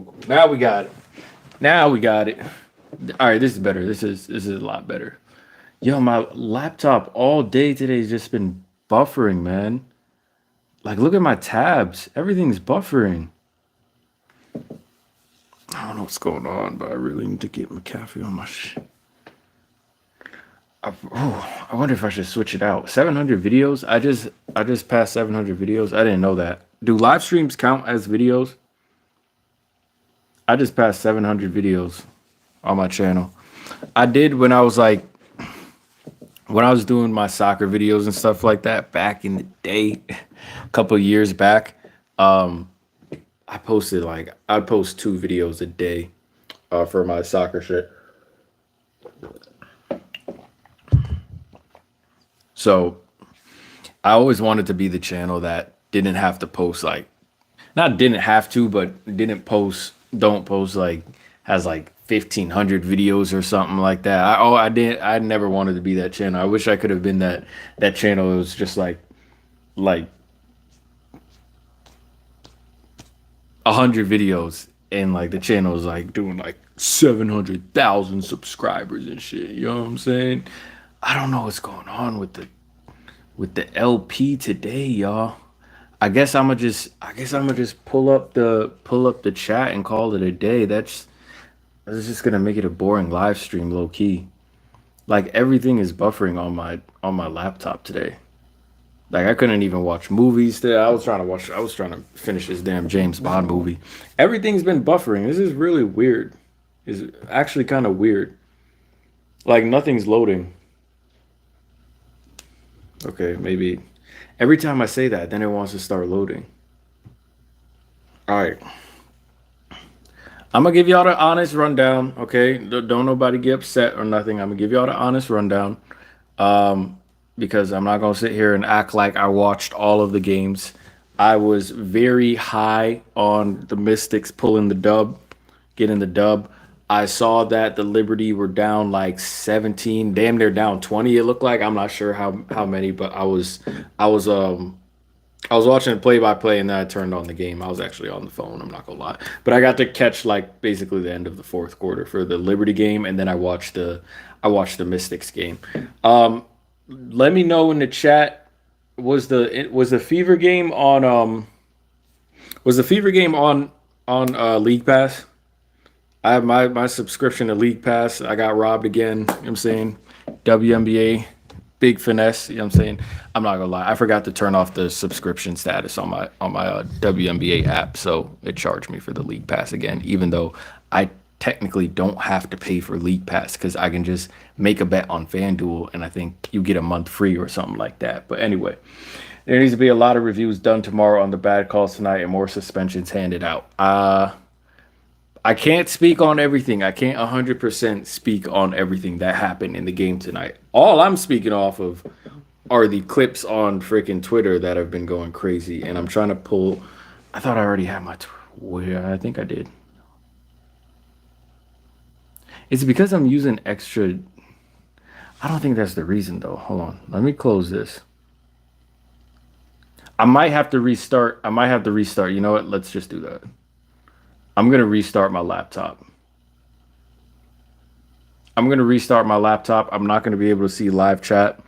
cool. Now we got it. Now we got it. All right, this is better. This is a lot better. Yo, my laptop all day today has just been buffering, man. Like, look at my tabs. Everything's buffering. I don't know what's going on, but I really need to get my cafe on my I wonder if I should switch it out. 700 videos. I just passed 700 videos. I didn't know that. Do live streams count as videos? I just passed 700 videos on my channel. I did when I was doing my soccer videos and stuff like that back in the day, a couple of years back. Um, I'd post 2 videos a day for my soccer shit. So I always wanted to be the channel that didn't have to post like not didn't have to, but didn't post don't post like has like 1,500 videos or something like that. I never wanted to be that channel. I wish I could have been that channel. It was just like 100 videos and like the channel is like doing like 700,000 subscribers and shit. You know what I'm saying? I don't know what's going on with the LP today, y'all. I guess I'm gonna just pull up the chat and call it a day. That's just gonna make it a boring live stream, low key. Like everything is buffering on my laptop today. Like I couldn't even watch movies today. I was trying to finish this damn James Bond movie. Everything's been buffering. This is really weird. It's actually kind of weird. Like nothing's loading. Okay, maybe every time I say that, then it wants to start loading. All right. I'm gonna give y'all the honest rundown, okay? Don't nobody get upset or nothing. I'm gonna give y'all the honest rundown, um, because I'm not gonna sit here and act like I watched all of the games. I was very high on the Mystics pulling the dub, getting the dub. I saw that the Liberty were down like 17, damn near down 20. It looked like I'm not sure how many, but I was I was watching the play by play and then I turned on the game. I was actually on the phone, I'm not gonna lie. But I got to catch like basically the end of the fourth quarter for the Liberty game and then I watched the Mystics game. Um Let me know in the chat, was the Fever game on League Pass? I have my subscription to League Pass. I got robbed again, you know what I'm saying? WNBA, big finesse, you know what I'm saying? I'm not gonna lie. I forgot to turn off the subscription status on my WNBA app, so it charged me for the League Pass again, even though I technically don't have to pay for League Pass because I can just make a bet on FanDuel and I think you get a month free or something like that. But anyway, there needs to be a lot of reviews done tomorrow on the bad calls tonight and more suspensions handed out. I can't speak on everything. I can't 100% speak on everything that happened in the game tonight. All I'm speaking off of are the clips on freaking Twitter that have been going crazy. And I'm trying to pull. I thought I already had my Twitter. I think I did. It's because I'm using extra. I don't think that's the reason though. Hold on. Let me close this. I might have to restart. I might have to restart. You know what? Let's just do that. I'm going to restart my laptop. I'm going to restart my laptop. I'm not going to be able to see live chat,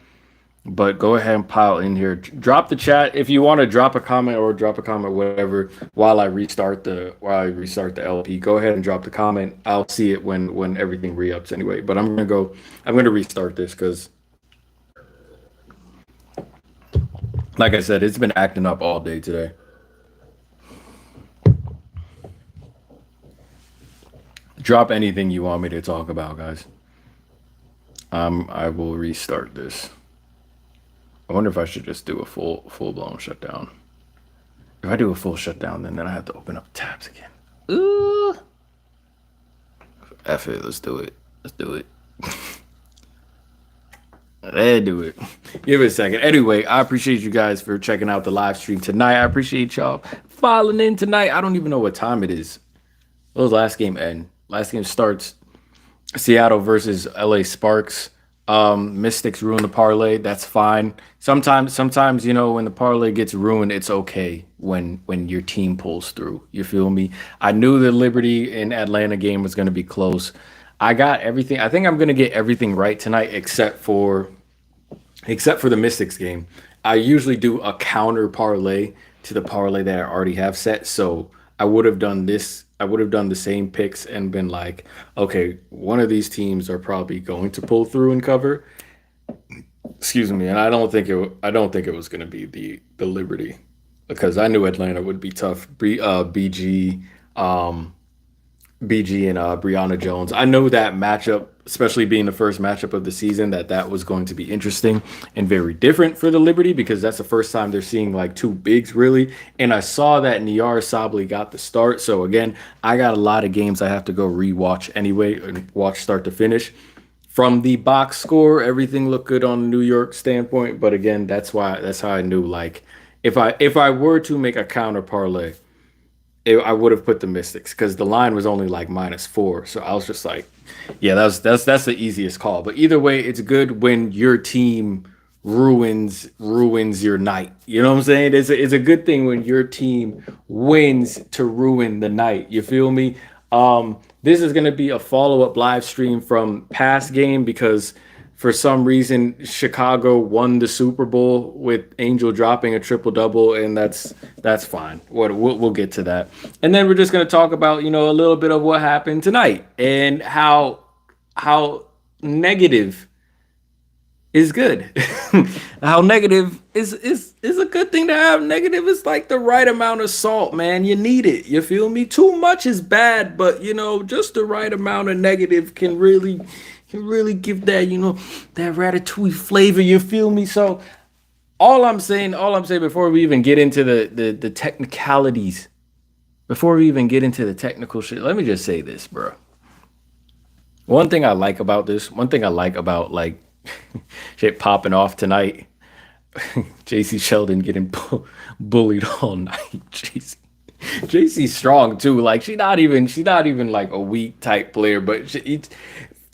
but go ahead and pile in here. Drop the chat if you want to drop a comment or drop a comment, whatever, while I restart the LP. Go ahead and drop the comment. I'll see it when everything re-ups anyway. But I'm going to restart this because like I said, it's been acting up all day today. Drop anything you want me to talk about, guys. I will restart this. I wonder if I should just do a full blown shutdown. If I do a full shutdown, then I have to open up tabs again. Ooh. F it, let's do it. Let's do it. Let's do it. Give it a second. Anyway, I appreciate you guys for checking out the live stream tonight. I appreciate y'all filing in tonight. I don't even know what time it is. What was last game end? Last game starts Seattle versus LA Sparks. Mystics ruin the parlay. That's fine. Sometimes when the parlay gets ruined, it's okay when your team pulls through. You feel me? I knew the Liberty and Atlanta game was going to be close. I got everything. I think I'm going to get everything right tonight, except for the Mystics game. I usually do a counter parlay to the parlay that I already have set. So I would have done this. I would have done the same picks and been like, okay, one of these teams are probably going to pull through and cover. Excuse me, and I don't think it was going to be the Liberty because I knew Atlanta would be tough. BG and Brianna Jones. I know that matchup, especially being the first matchup of the season, that was going to be interesting and very different for the Liberty because that's the first time they're seeing like two bigs really. And I saw that Niara Sabli got the start. So again, I got a lot of games I have to go rewatch anyway and watch start to finish. From the box score, everything looked good on the New York standpoint. But again, that's how I knew like if I were to make a counter parlay I would have put the Mystics because the line was only like -4. So I was just like, yeah, that's the easiest call. But either way, it's good when your team ruins your night. You know what I'm saying? It's a good thing when your team wins to ruin the night. You feel me? This is gonna be a follow-up live stream from past game because for some reason Chicago won the Super Bowl with Angel dropping a triple double, and that's fine. We'll get to that, and then we're just gonna talk about a little bit of what happened tonight and how negative is good. How negative is a good thing to have. Negative is like the right amount of salt, man. You need it. You feel me? Too much is bad, but just the right amount of negative can really give that, that ratatouille flavor. You feel me? So all I'm saying before we even get into the technicalities, before we even get into the technical shit, let me just say this, bro. One thing I like about like shit popping off tonight, JC Sheldon getting bullied all night. JC's strong too. Like she's not even like a weak type player, but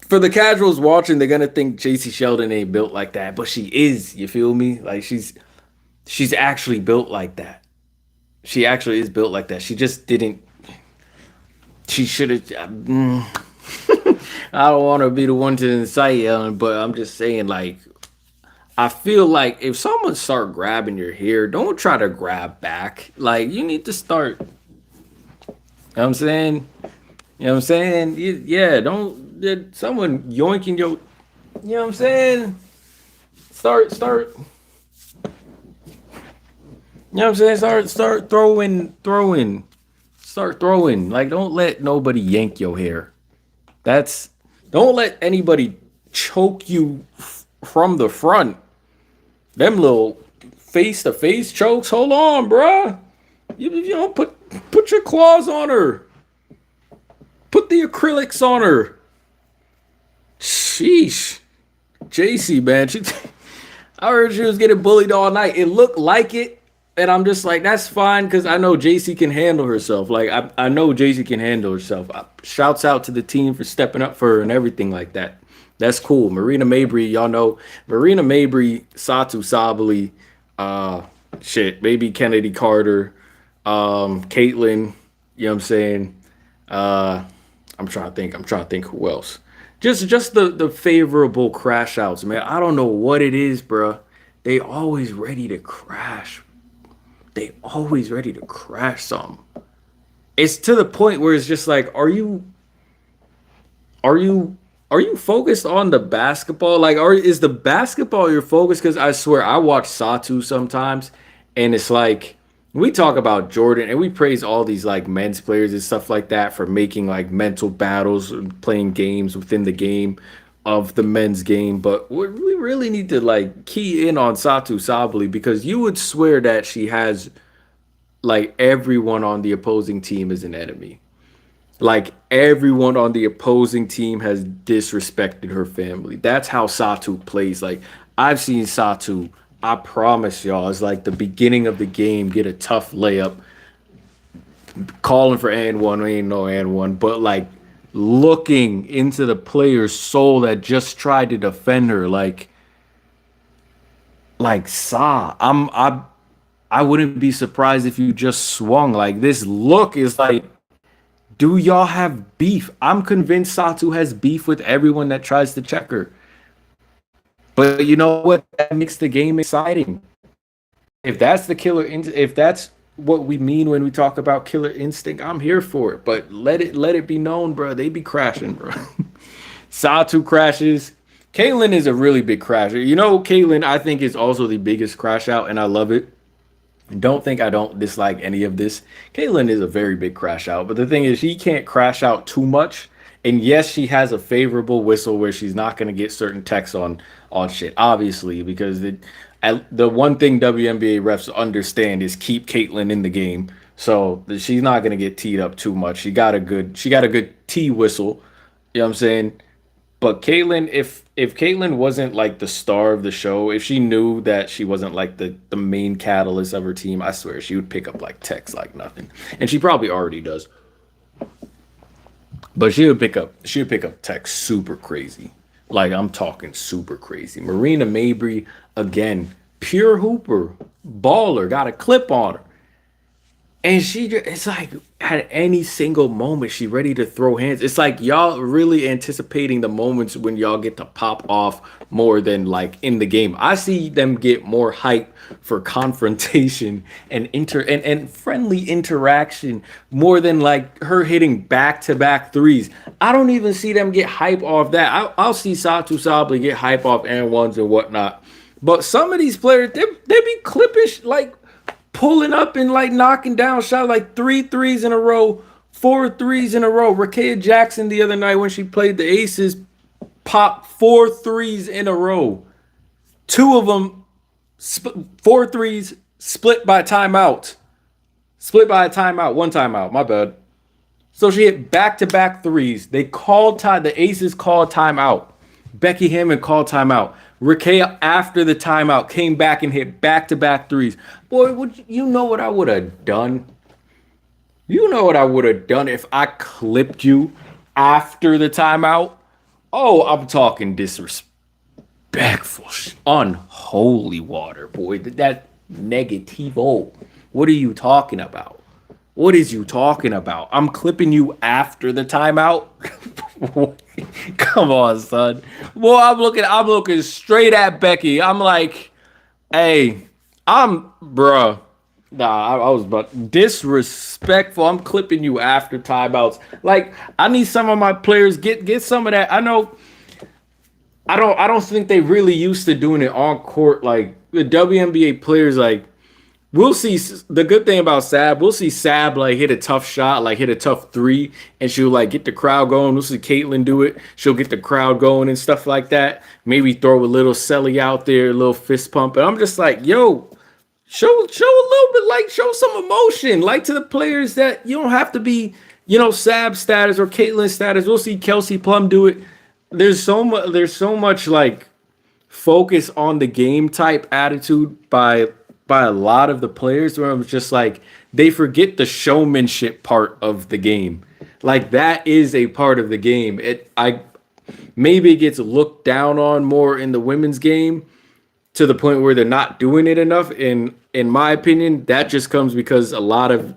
for the casuals watching, they're gonna think JC Sheldon ain't built like that, but she is. You feel me? Like she's actually built like that. She actually is built like that. She just didn't. She should have. I don't want to be the one to incite yelling, but I'm just saying, like, I feel like if someone start grabbing your hair, don't try to grab back. Like, you need to start. You know what I'm saying? You know what I'm saying? Yeah, don't someone yoinking your. You know what I'm saying? Start. You know what I'm saying? Start throwing. Start throwing. Like, don't let nobody yank your hair. Don't let anybody choke you from the front. Them little face-to-face chokes. Hold on, bruh. You don't put your claws on her. Put the acrylics on her. Sheesh. JC, man. I heard she was getting bullied all night. It looked like it. And I'm just like, that's fine because I know JC can handle herself. Like, I know JC can handle herself. Shouts out to the team for stepping up for her and everything like that. That's cool. Marina Mabry, y'all know. Marina Mabry, Satu Sabali, maybe Kennedy Carter, Caitlin, you know what I'm saying? I'm trying to think who else. Just the favorable crash outs, man. I don't know what it is, bro. They always ready to crash. They always ready to crash something. It's to the point where it's just like, are you focused on the basketball? Like, is the basketball your focus? Because I swear, I watch Satu sometimes, and it's like we talk about Jordan and we praise all these like men's players and stuff like that for making like mental battles and playing games within the game of the men's game, but we really need to like key in on Satu Sabali because you would swear that she has like everyone on the opposing team is an enemy. Like everyone on the opposing team has disrespected her family. That's how Satu plays. Like I've seen Satu, I promise y'all, it's like the beginning of the game, get a tough layup, calling for and one, ain't no and one, but like looking into the player's soul that just tried to defend her. Like Sa, I wouldn't be surprised if you just swung. Like this look is like, do y'all have beef? I'm convinced Satu has beef with everyone that tries to check her. But you know what? That makes the game exciting. If that's the if that's what we mean when we talk about killer instinct, I'm here for it. But let it be known, bro. They be crashing, bro. Satu crashes. Caitlyn is a really big crasher. You know, Caitlyn, I think, is also the biggest crash out, and I love it. Don't think I don't dislike any of this. Caitlyn is a very big crash out, but the thing is, she can't crash out too much. And yes, she has a favorable whistle where she's not going to get certain techs on shit, obviously, because the one thing WNBA refs understand is keep Caitlyn in the game, so she's not going to get teed up too much. She got a good T whistle, you know what I'm saying? But Caitlyn, if Caitlyn wasn't like the star of the show, if she knew that she wasn't like the main catalyst of her team, I swear she would pick up like techs like nothing. And she probably already does. But she would pick up techs super crazy. Like I'm talking super crazy. Marina Mabry again, pure hooper, baller, got a clip on her. And it's like at any single moment, she ready to throw hands. It's like y'all really anticipating the moments when y'all get to pop off more than like in the game. I see them get more hype for confrontation and and friendly interaction more than like her hitting back to back threes. I don't even see them get hype off that. I'll see Satu Sabli get hype off and ones and whatnot. But some of these players, they be clipping like pulling up and like knocking down shot like three threes in a row, four threes in a row. Rakia Jackson the other night when she played the Aces popped four threes in a row. Two of them, four threes split by timeout. Split by a timeout, one timeout, my bad. So she hit back-to-back threes. They called time. The Aces called timeout. Becky Hammond called timeout. Raquel, after the timeout, came back and hit back-to-back threes. Boy, you know what I would have done? You know what I would have done if I clipped you after the timeout? Oh, I'm talking disrespectful, unholy water, boy. That negativo. What are you talking about? What is you talking about? I'm clipping you after the timeout. Come on, son. Well, I'm looking straight at Becky. I'm like, hey, bruh. Nah, I was about disrespectful. I'm clipping you after timeouts. Like, I need some of my players get some of that. I don't think they really used to doing it on court. Like the WNBA players, like we'll see the good thing about Sab. We'll see Sab like hit a tough shot, like hit a tough three, and she'll like get the crowd going. We'll see Caitlyn do it. She'll get the crowd going and stuff like that. Maybe throw a little celly out there, a little fist pump. And I'm just like, yo, show a little bit, like show some emotion, like to the players that you don't have to be, Sab status or Caitlyn status. We'll see Kelsey Plum do it. There's so much like focus on the game type attitude by a lot of the players where I'm just like they forget the showmanship part of the game. Like that is a part of the game. Maybe it gets looked down on more in the women's game to the point where they're not doing it enough. In my opinion, that just comes because a lot of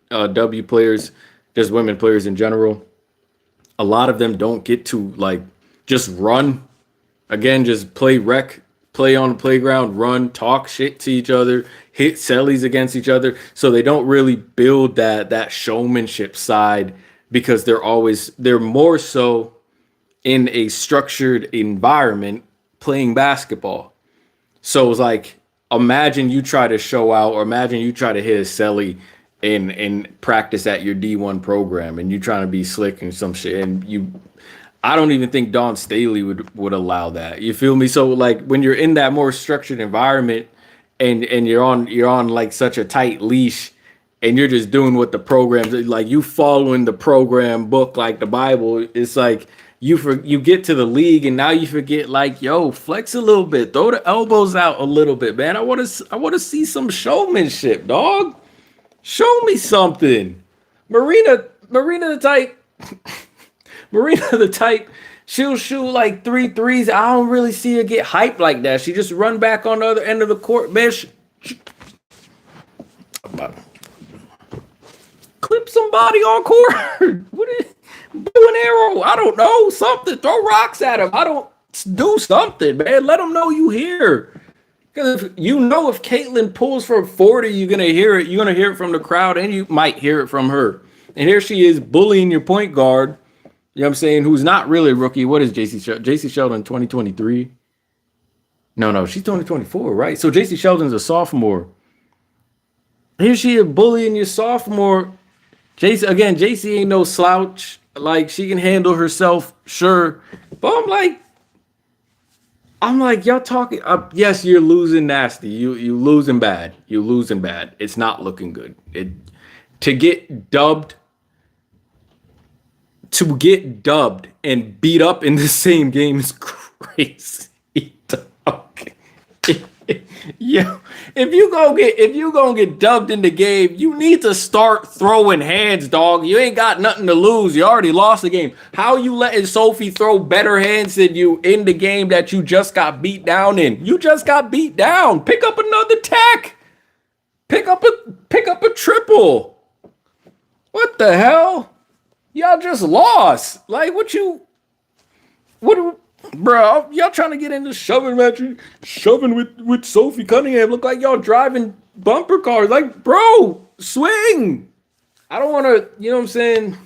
W players, just women players in general, a lot of them don't get to like just run. Again, just play rec, play on the playground, run, talk shit to each other, hit sellies against each other. So they don't really build that showmanship side because they're more so in a structured environment playing basketball. So it's like imagine you try to show out or imagine you try to hit a celly in practice at your D1 program and you trying to be slick and some shit and I don't even think Dawn Staley would allow that. You feel me? So like when you're in that more structured environment and you're on like such a tight leash and you're just doing what the program's like you following the program book like the Bible, it's like you get to the league and now you forget like, yo, flex a little bit, throw the elbows out a little bit, man. I want to see some showmanship, dog. Show me something. Marina the type Marina the type, she'll shoot like 3 threes. I don't really see her get hyped like that. She just run back on the other end of the court, man. Clip somebody on court. What is bow and arrow? I don't know. Something. Throw rocks at him. I don't do something, man. Let them know you here. Because if Caitlin pulls for 40, you're gonna hear it. You're gonna hear it from the crowd, and you might hear it from her. And here she is bullying your point guard. You know what I'm saying? Who's not really a rookie. What is JC Sheldon? JC Sheldon 2023? No, she's 2024, right? So JC Sheldon's a sophomore. Here she is bullying your sophomore. JC ain't no slouch. Like, she can handle herself, sure. But I'm like, y'all talking. Yes, you're losing nasty. You losing bad. You losing bad. It's not looking good. To get dubbed and beat up in the same game is crazy. Yo, if you gonna get dubbed in the game, you need to start throwing hands, dog. You ain't got nothing to lose. You already lost the game. How you letting Sophie throw better hands than you in the game that you just got beat down in? You just got beat down. Pick up another tech. Pick up a triple. What the hell? Y'all just lost. Like, bro, y'all trying to get into shoving match, shoving with Sophie Cunningham. Look like y'all driving bumper cars. Like, bro, swing. I don't want to, you know what I'm saying?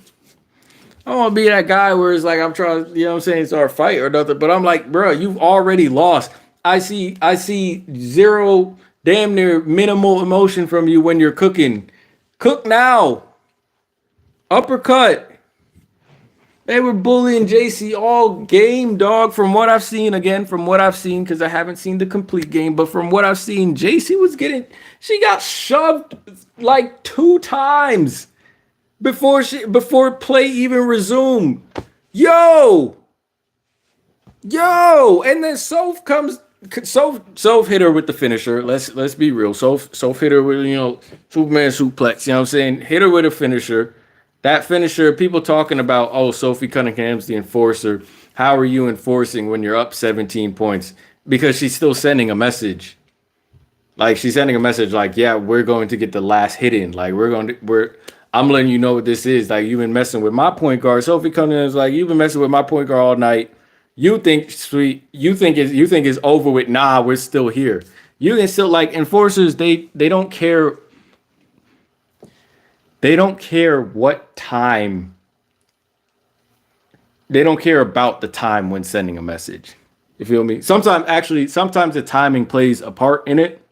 I don't want to be that guy where it's like I'm trying, you know what I'm saying, start a fight or nothing. But I'm like, bro, you've already lost. I see zero, damn near minimal emotion from you when you're cooking. Cook now. Uppercut. They were bullying JC all game, dog. From what I've seen, because I haven't seen the complete game, but from what I've seen, JC she got shoved like 2 times before play even resumed. Yo, and then Soph hit her with the finisher. Let's be real. Soph hit her with, Superman suplex. You know what I'm saying? Hit her with a finisher. That finisher, people talking about, oh, Sophie Cunningham's the enforcer. How are you enforcing when you're up 17 points? Because she's still sending a message. Like, she's sending a message like, yeah, we're going to get the last hit in. Like, I'm letting you know what this is. Like, you've been messing with my point guard. Sophie Cunningham's like, you've been messing with my point guard all night. You think it's over with. Nah, we're still here. You can still, like, enforcers, they don't care. They don't care what time. They don't care about the time when sending a message. You feel me? Sometimes the timing plays a part in it.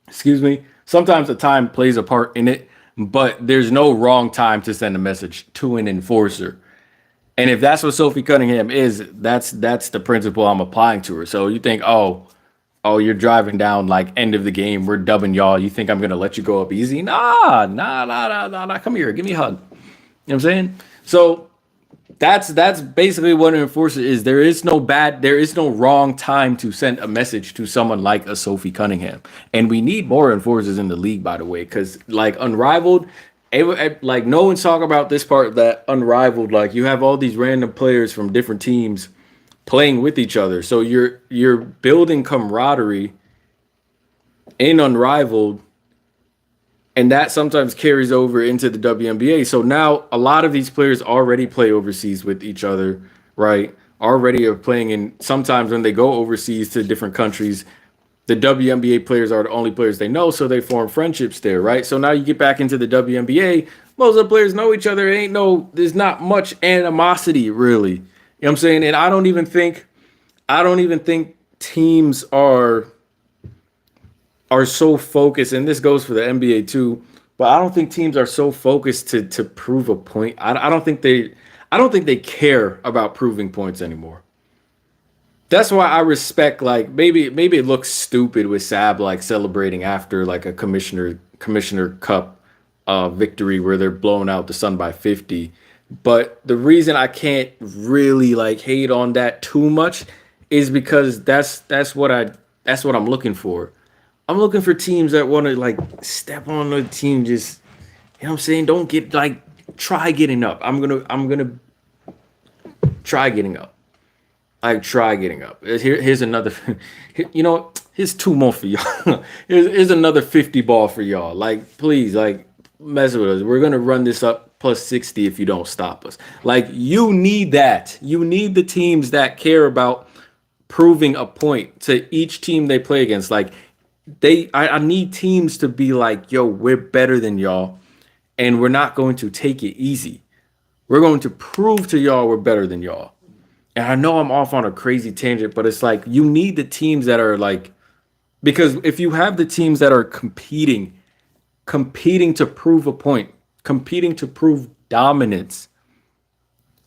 Excuse me. Sometimes the time plays a part in it, but there's no wrong time to send a message to an enforcer. And if that's what Sophie Cunningham is, that's the principle I'm applying to her. So you think, oh, you're driving down like end of the game. We're dubbing y'all. You think I'm going to let you go up easy? Nah. Come here. Give me a hug. You know what I'm saying? So that's basically what an enforcer is. There is no wrong time to send a message to someone like a Sophie Cunningham. And we need more enforcers in the league, by the way, because like Unrivaled, like no one's talking about this part that Unrivaled, like you have all these random players from different teams playing with each other. So you're building camaraderie in Unrivaled, and that sometimes carries over into the WNBA. So now a lot of these players already play overseas with each other, right? Already are playing in, sometimes when they go overseas to different countries, the WNBA players are the only players they know, so they form friendships there, right? So now you get back into the WNBA, most of the players know each other. There's not much animosity really. You know what I'm saying? And I don't even think teams are so focused, and this goes for the NBA too, but I don't think teams are so focused to prove a point. I don't think they care about proving points anymore. That's why I respect, like, maybe it looks stupid with Sab like celebrating after like a commissioner cup victory where they're blowing out the Sun by 50. But the reason I can't really like hate on that too much is because that's what I'm looking for. I'm looking for teams that want to like step on the team, just, you know what I'm saying? Don't get like, try getting up. I'm gonna try getting up. Like, try getting up. Here's another. You know, here's two more for y'all. Here's another 50 ball for y'all. Like, please, like, mess with us. We're gonna run this up plus 60 if you don't stop us. Like, you need that. You need the teams that care about proving a point to each team they play against. Like, I need teams to be like, yo, we're better than y'all, and we're not going to take it easy. We're going to prove to y'all we're better than y'all. And I know I'm off on a crazy tangent, but it's like you need the teams that are like, because if you have the teams that are competing to prove a point, competing to prove dominance,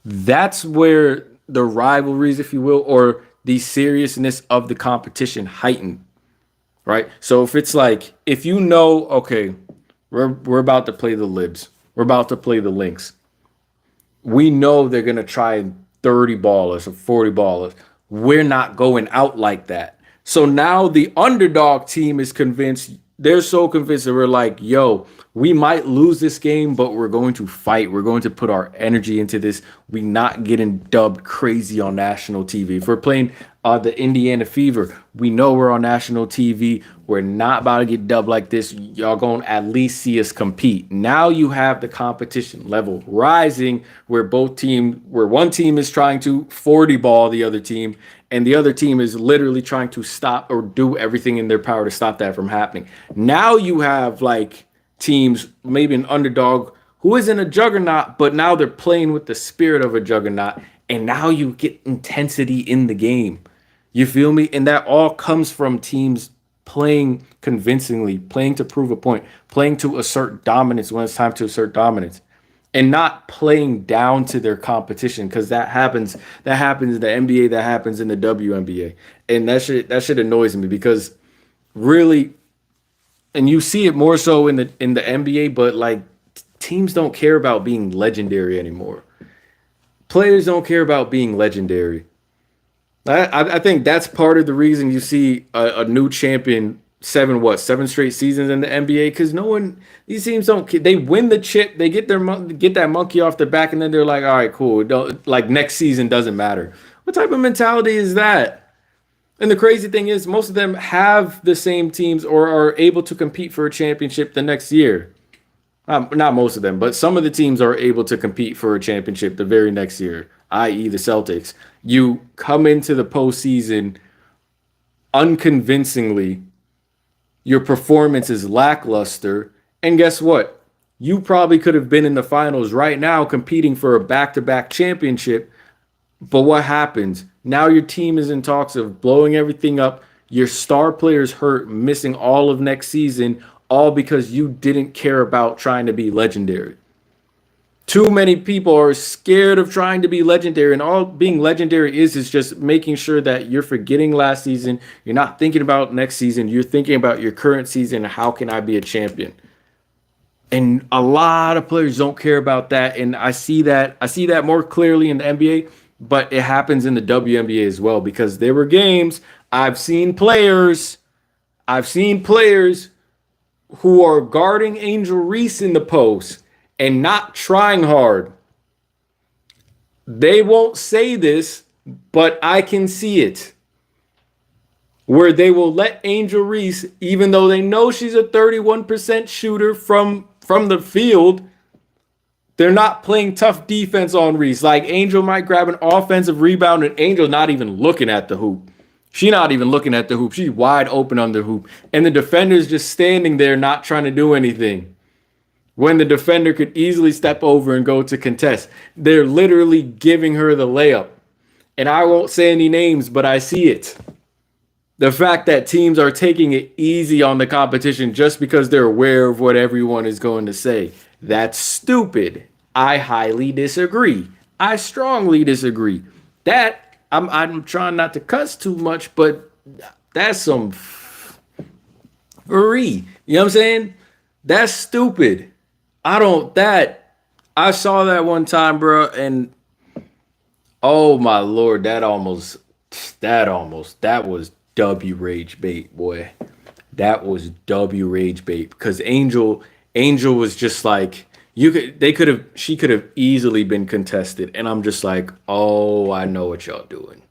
that's where the rivalries, if you will, or the seriousness of the competition heighten, right? So if it's like, if you know, okay, we're about to play the Libs, we're about to play the Lynx, we know they're gonna try and 30 ballers or 40 ballers. We're not going out like that. So now the underdog team is convinced, they're so convinced that we're like, yo, we might lose this game, but we're going to fight. We're going to put our energy into this. We not getting dubbed crazy on national TV. If we're playing the Indiana Fever, we know we're on national TV. We're not about to get dubbed like this. Y'all going to at least see us compete. Now you have the competition level rising where one team is trying to 40 ball the other team, and the other team is literally trying to stop or do everything in their power to stop that from happening. Now you have like teams, maybe an underdog who isn't a juggernaut, but now they're playing with the spirit of a juggernaut, and now you get intensity in the game. You feel me? And that all comes from teams playing convincingly, playing to prove a point, playing to assert dominance when it's time to assert dominance, and not playing down to their competition, because that happens in the NBA, that happens in the WNBA. And that shit annoys me, because really, and you see it more so in the NBA, but like teams don't care about being legendary anymore. Players don't care about being legendary. I think that's part of the reason you see a new champion seven straight seasons in the NBA, because these teams don't, they win the chip, they get that monkey off their back, and then they're like, all right, cool, don't, like, next season doesn't matter. What type of mentality is that? And the crazy thing is, most of them have the same teams or are able to compete for a championship the next year. Not most of them, but some of the teams are able to compete for a championship the very next year, i.e. the Celtics. You come into the postseason unconvincingly, your performance is lackluster, and guess what? You probably could have been in the finals right now competing for a back-to-back championship, but what happens? Now your team is in talks of blowing everything up, your star players hurt, missing all of next season, all because you didn't care about trying to be legendary. Too many people are scared of trying to be legendary, and all being legendary is just making sure that you're forgetting last season. You're not thinking about next season. You're thinking about your current season. How can I be a champion? And a lot of players don't care about that. And I see that more clearly in the NBA, but it happens in the WNBA as well, because there were games I've seen players who are guarding Angel Reese in the post and not trying hard. They won't say this, but I can see it, where they will let Angel Reese, even though they know she's a 31% shooter from the field, they're not playing tough defense on Reese. Like, Angel might grab an offensive rebound, and Angel's not even looking at the hoop. She's not even looking at the hoop. She's wide open on the hoop. And the defender's just standing there not trying to do anything, when the defender could easily step over and go to contest. They're literally giving her the layup. And I won't say any names, but I see it. The fact that teams are taking it easy on the competition just because they're aware of what everyone is going to say, that's stupid. I highly disagree. I strongly disagree. That, I'm trying not to cuss too much, but that's some free. You know what I'm saying? That's stupid. I saw that one time, bro, and oh my Lord, that was W rage bait, boy. That was W rage bait, because Angel was just like, she could have easily been contested, and I'm just like, oh, I know what y'all doing.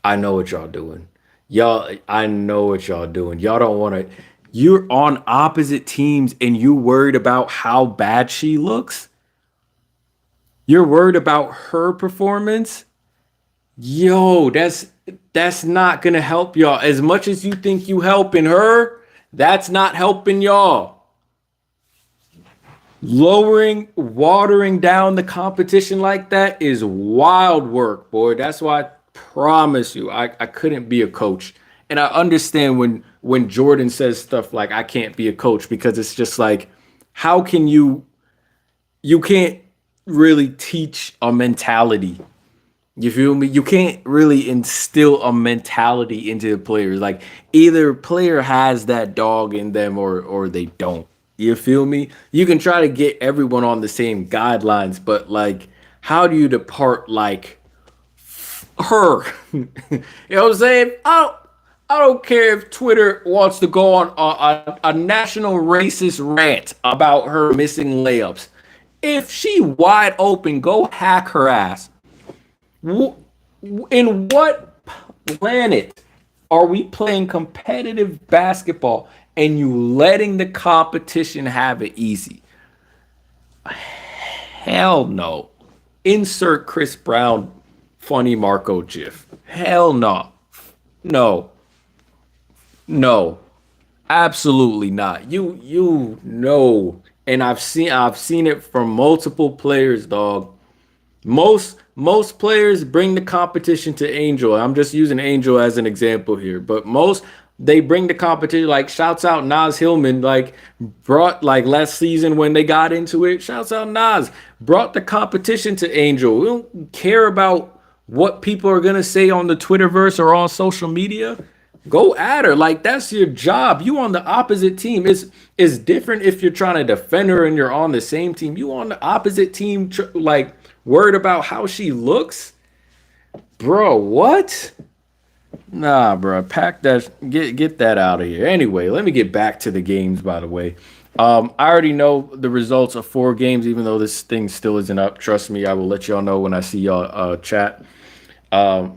I know what y'all doing. I know what y'all doing. Y'all don't want to. You're on opposite teams, and you worried about how bad she looks. You're worried about her performance. Yo, that's not gonna help y'all. As much as you think you helping her, that's not helping y'all. Watering down the competition like that is wild work, boy. That's why I promise you, I couldn't be a coach. And I understand when Jordan says stuff like I can't be a coach because it's just like, how can you can't really teach a mentality. You feel me? You can't really instill a mentality into the players. Like either player has that dog in them or they don't. You feel me? You can try to get everyone on the same guidelines, but like how do you depart like her? You know what I'm saying? I don't care if Twitter wants to go on a national racist rant about her missing layups. If she wide open, go hack her ass. In what planet are we playing competitive basketball and you letting the competition have it easy? Hell no. Insert Chris Brown funny Marco gif. Hell no. No. No. Absolutely not. You know, and I've seen it from multiple players, dog. Most players bring the competition to Angel. I'm just using Angel as an example here, but most they bring the competition. Like shouts out Nas Hillman, like brought like last season when they got into it. Shouts out Nas brought the competition to Angel. We don't care about what people are gonna say on the Twitterverse or on social media. Go at her. Like that's your job. You on the opposite team. It's different if you're trying to defend her and you're on the same team. You on the opposite team, like worried about how she looks, bro. What? Nah, bro. Pack that. Get that out of here. Anyway, let me get back to the games. By the way, I already know the results of 4 games, even though this thing still isn't up. Trust me, I will let y'all know when I see y'all chat.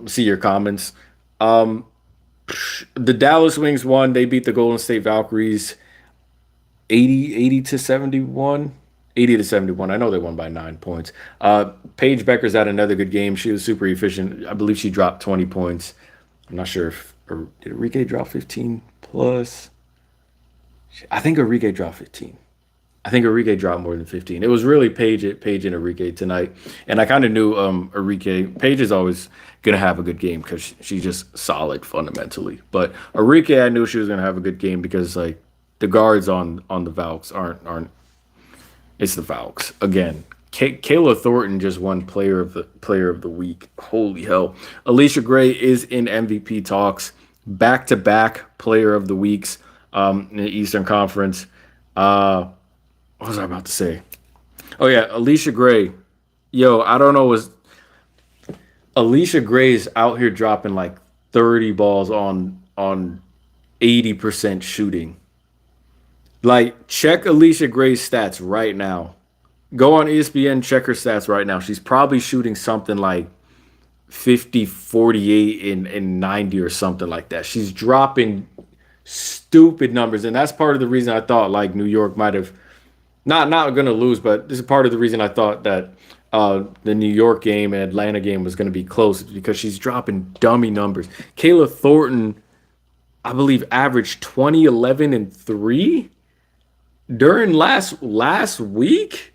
See your comments. The Dallas Wings won. They beat the Golden State Valkyries 80 to 71. 80 to 71. I know they won by 9 points. Paige Becker's had another good game. She was super efficient. I believe she dropped 20 points. I'm not sure if did Enrique drop 15 plus. I think Enrique dropped 15. I think Enrique dropped more than 15. It was really Paige and Enrique tonight. And I kind of knew Enrique. Paige is always going to have a good game because she's just solid fundamentally. But Enrique, I knew she was going to have a good game because like the guards on the Valks aren't. It's the Valks again. Kayla Thornton just won player of the week. Holy hell! Alicia Gray is in MVP talks. Back to back player of the weeks in the Eastern Conference. What was I about to say? Oh yeah, Alicia Gray. Yo, I don't know. Was Alicia Gray's out here dropping like 30 balls on 80% shooting? Like, check Alicia Gray's stats right now. Go on ESPN, check her stats right now. She's probably shooting something like 50, 48, and 90 or something like that. She's dropping stupid numbers. And that's part of the reason I thought like New York might have not going to lose, but this is part of the reason I thought that the New York game and Atlanta game was going to be close because she's dropping dummy numbers. Kayla Thornton, I believe, averaged 20, 11, and 3 during last week.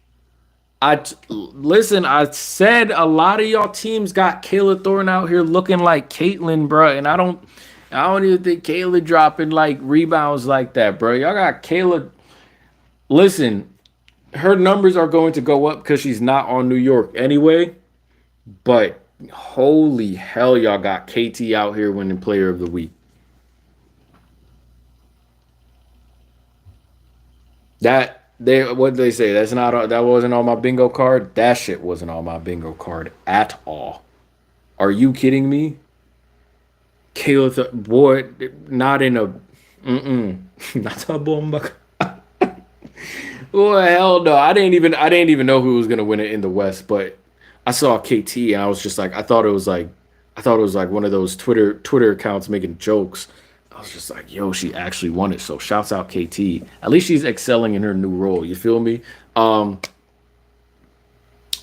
Listen, I said a lot of y'all teams got Kayla Thornton out here looking like Caitlyn, bro, and I don't even think Kayla dropping like rebounds like that, bro. Y'all got Kayla. Listen, her numbers are going to go up because she's not on New York anyway. But holy hell, y'all got KT out here winning Player of the Week. What did they say? That wasn't on my bingo card. That shit wasn't on my bingo card at all. Are you kidding me? Kayla, boy, not in a not a bomba. Well, hell no. I didn't even know who was gonna win it in the West, but I saw KT and I was just like, I thought it was like one of those Twitter accounts making jokes. I was just like, yo, she actually won it. So shouts out KT. At least she's excelling in her new role. You feel me? Um,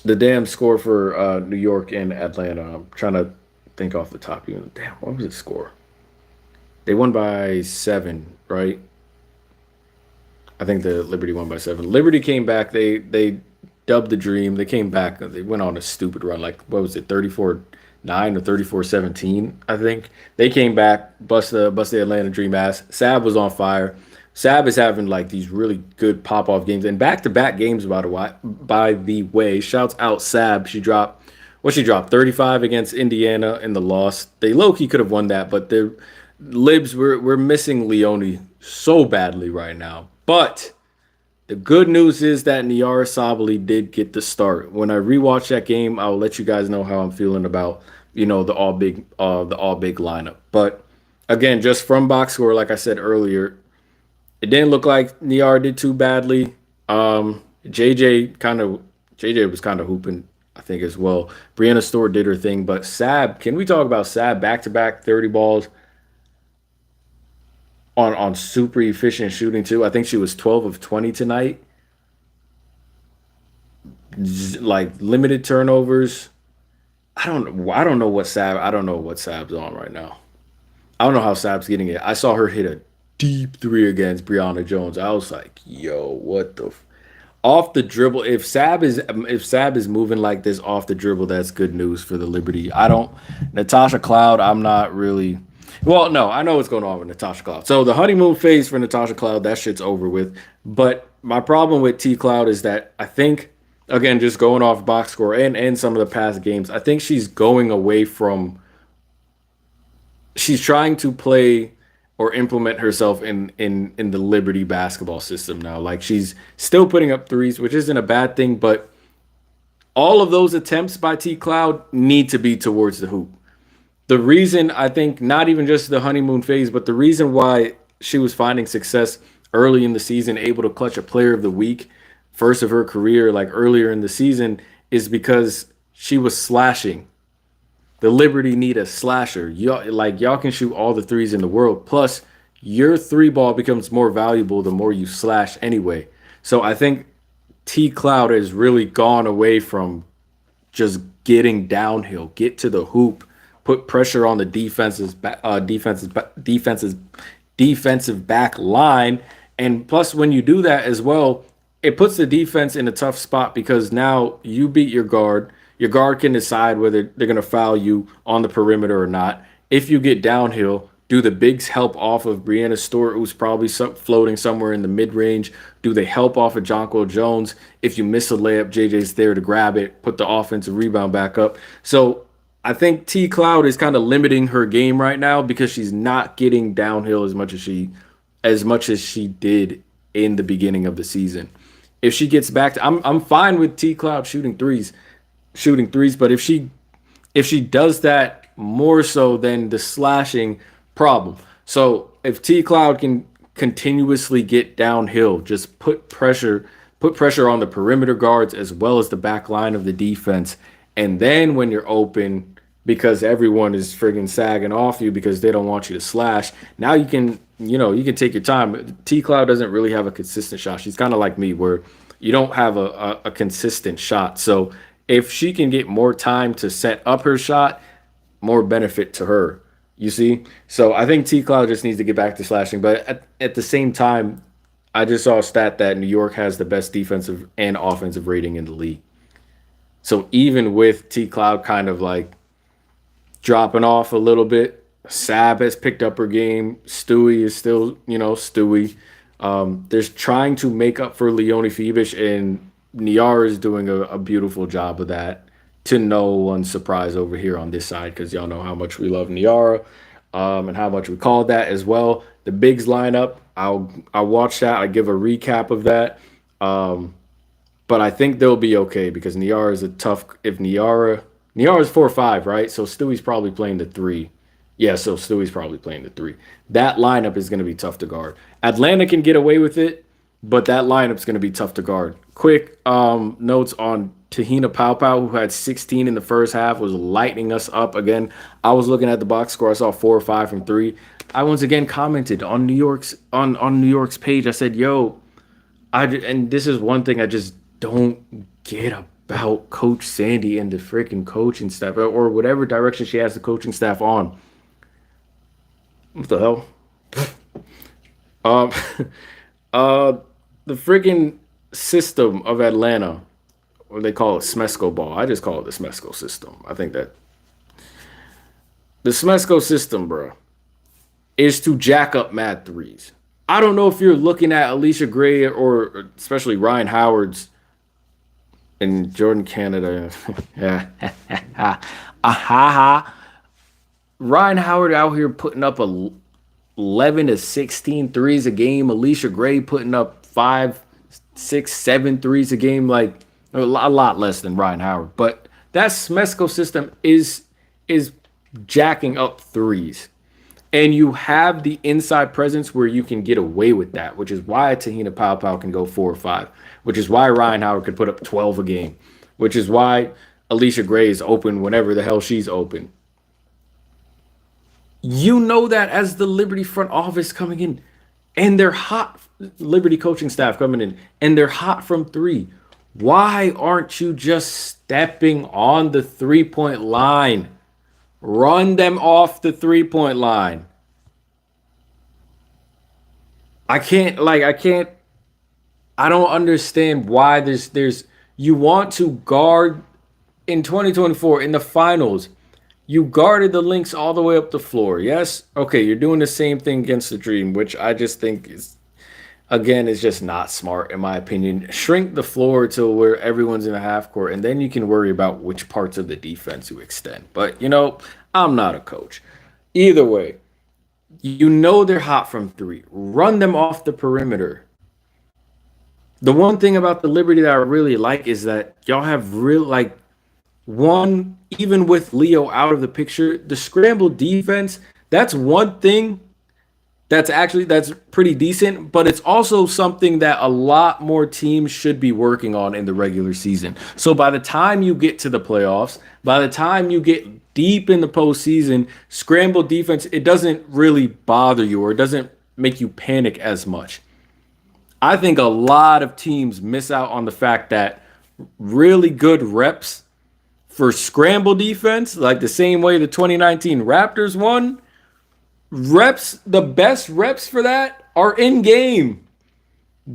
the damn score for New York and Atlanta. I'm trying to think off the top. Even damn, what was the score? They won by 7, right? I think the Liberty won by 7. Liberty came back. They dubbed the dream. They came back. They went on a stupid run. Like what was it, 34-9 or 34-17? I think they came back, bust the Atlanta Dream ass. Sab was on fire. Sab is having like these really good pop off games and back to back games. By the way, shouts out Sab. She dropped 35 against Indiana in the loss. They low key could have won that, but the Libs we're missing Leone so badly right now. But the good news is that Niara Sabali did get the start. When I rewatch that game, I'll let you guys know how I'm feeling about the all big lineup. But again, just from box score, like I said earlier, it didn't look like Niara did too badly. JJ was kind of hooping, I think as well. Brianna Stewart did her thing, but Sab, can we talk about Sab back to back 30 balls on super efficient shooting too? I think she was 12 of 20 tonight. Like limited turnovers. I don't know what Sab's on right now. I don't know how Sab's getting it. I saw her hit a deep three against Brianna Jones. I was like, yo, what the off the dribble. If Sab is moving like this off the dribble, that's good news for the Liberty. I don't Natasha Cloud, I'm not really. Well, no, I know what's going on with Natasha Cloud. So the honeymoon phase for Natasha Cloud, that shit's over with. But my problem with T Cloud is that I think, again, just going off box score and some of the past games, I think she's going away from, she's trying to play or implement herself in the Liberty basketball system now. Like she's still putting up threes, which isn't a bad thing, but all of those attempts by T Cloud need to be towards the hoop. The reason I think not even just the honeymoon phase, but the reason why she was finding success early in the season, able to clutch a player of the week, first of her career, like earlier in the season, is because she was slashing. The Liberty need a slasher. Y'all can shoot all the threes in the world. Plus, your three ball becomes more valuable the more you slash anyway. So I think T Cloud has really gone away from just getting downhill, get to the hoop, put pressure on the defensive back line, and plus when you do that as well, it puts the defense in a tough spot because now you beat your guard. Your guard can decide whether they're going to foul you on the perimeter or not. If you get downhill, do the bigs help off of Brianna Stewart, who's probably floating somewhere in the mid range? Do they help off of Jonquil Jones? If you miss a layup, JJ's there to grab it, put the offensive rebound back up. So I think T Cloud is kind of limiting her game right now because she's not getting downhill as much as she did in the beginning of the season. If she gets back to, I'm fine with T Cloud shooting threes, but if she does that more so than the slashing problem. So if T Cloud can continuously get downhill, just put pressure on the perimeter guards as well as the back line of the defense, and then when you're open, because everyone is friggin' sagging off you because they don't want you to slash. Now you can take your time. T Cloud doesn't really have a consistent shot. She's kind of like me, where you don't have a consistent shot. So if she can get more time to set up her shot, more benefit to her. You see? So I think T Cloud just needs to get back to slashing. But at the same time, I just saw a stat that New York has the best defensive and offensive rating in the league. So even with T Cloud kind of like dropping off a little bit, Sab has picked up her game. Stewie is still, Stewie. There's trying to make up for Leone Fibish, and Niara is doing a beautiful job of that. To no one's surprise over here on this side, because y'all know how much we love Niara, and how much we call that as well. The bigs lineup, I'll watch that. I give a recap of that. But I think they'll be okay because Niara is a tough. If Niara's 4-5, right? So Stewie's probably playing the three. Yeah, so Stewie's probably playing the three. That lineup is going to be tough to guard. Atlanta can get away with it. but that lineup's going to be tough to guard. Quick notes on Tahina Paopao, who had 16 in the first half, was lighting us up again. I was looking at the box score. I saw 4 or 5 from 3. I once again commented on New York's page. I said, "Yo, and this is one thing I just don't get about Coach Sandy and the freaking coaching staff, or whatever direction she has the coaching staff on. What the hell? Um, uh, the freaking system of Atlanta, or they call it Smesco ball. I just call it the Smesco system. I think that the Smesco system, bro, is to jack up mad threes. I don't know if you're looking at Alicia Gray or especially Ryan Howard's and Jordan Canada. Yeah. Ahaha. Ryan Howard out here putting up 11 to 16 threes a game. Alicia Gray putting up 5, 6, 7 threes a game. Like a lot less than Ryan Howard. But that Smesco system is jacking up threes. And you have the inside presence where you can get away with that, which is why Tahina Paopao can go 4 or 5, which is why Ryan Howard could put up 12 a game, which is why Alicia Gray is open whenever the hell she's open. You know that as the Liberty front office coming in, and they're hot, Liberty coaching staff coming in, and they're hot from 3. Why aren't you just stepping on the 3-point line? Run them off the 3-point line. I don't understand why there's you want to guard in 2024 in the finals. You guarded the Lynx all the way up the floor. Yes? Okay, you're doing the same thing against the Dream, which I just think is just not smart in my opinion. Shrink the floor to where everyone's in the half court, and then you can worry about which parts of the defense you extend. But, I'm not a coach. Either way, they're hot from 3. Run them off the perimeter. The one thing about the Liberty that I really like is that y'all have even with Leo out of the picture, the scramble defense, that's one thing that's pretty decent, but it's also something that a lot more teams should be working on in the regular season. So by the time you get to the playoffs, by the time you get deep in the postseason, scramble defense, it doesn't really bother you, or it doesn't make you panic as much. I think a lot of teams miss out on the fact that really good reps for scramble defense, like the same way the 2019 Raptors won, the best reps for that are in game.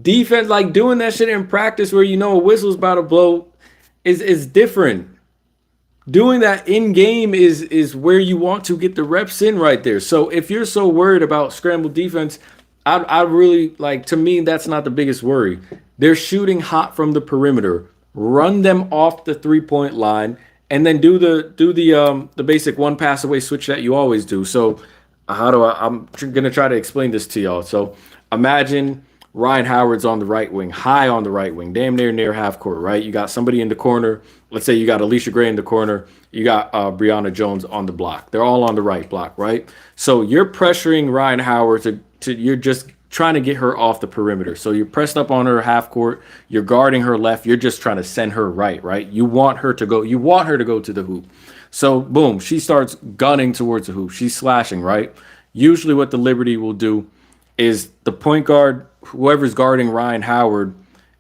Defense, like doing that shit in practice where a whistle's about to blow is different. Doing that in game is where you want to get the reps in right there. So if you're so worried about scramble defense, I really to me, that's not the biggest worry. They're shooting hot from the perimeter. Run them off the 3-point line, and then do the basic one pass away switch that you always do. So I'm gonna try to explain this to y'all. So imagine Ryan Howard's on the right wing, high on the right wing, damn near half court, right? You got somebody in the corner. Let's say you got Alicia Gray in the corner. You got Brianna Jones on the block. They're all on the right block, right? So you're pressuring Ryan Howard you're just trying to get her off the perimeter. So you're pressed up on her half court. You're guarding her left. You're just trying to send her right? You want her to go to the hoop. So boom, she starts gunning towards the hoop. She's slashing, right? Usually what the Liberty will do is the point guard, whoever's guarding Ryan Howard,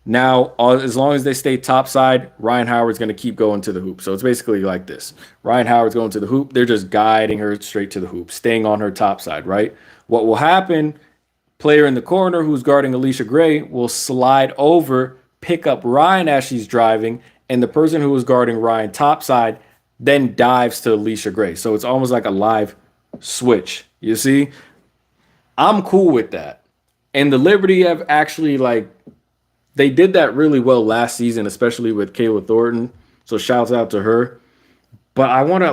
now as long as they stay topside, Ryan Howard's going to keep going to the hoop. So it's basically like this. Ryan Howard's going to the hoop. They're just guiding her straight to the hoop, staying on her topside, right? What will happen, player in the corner who's guarding Alicia Gray will slide over, pick up Ryan as she's driving, and the person who was guarding Ryan topside then dives to Alicia Gray. So it's almost like a live switch. You see? I'm cool with that. And the Liberty have actually they did that really well last season, especially with Kayla Thornton. So shouts out to her. But I want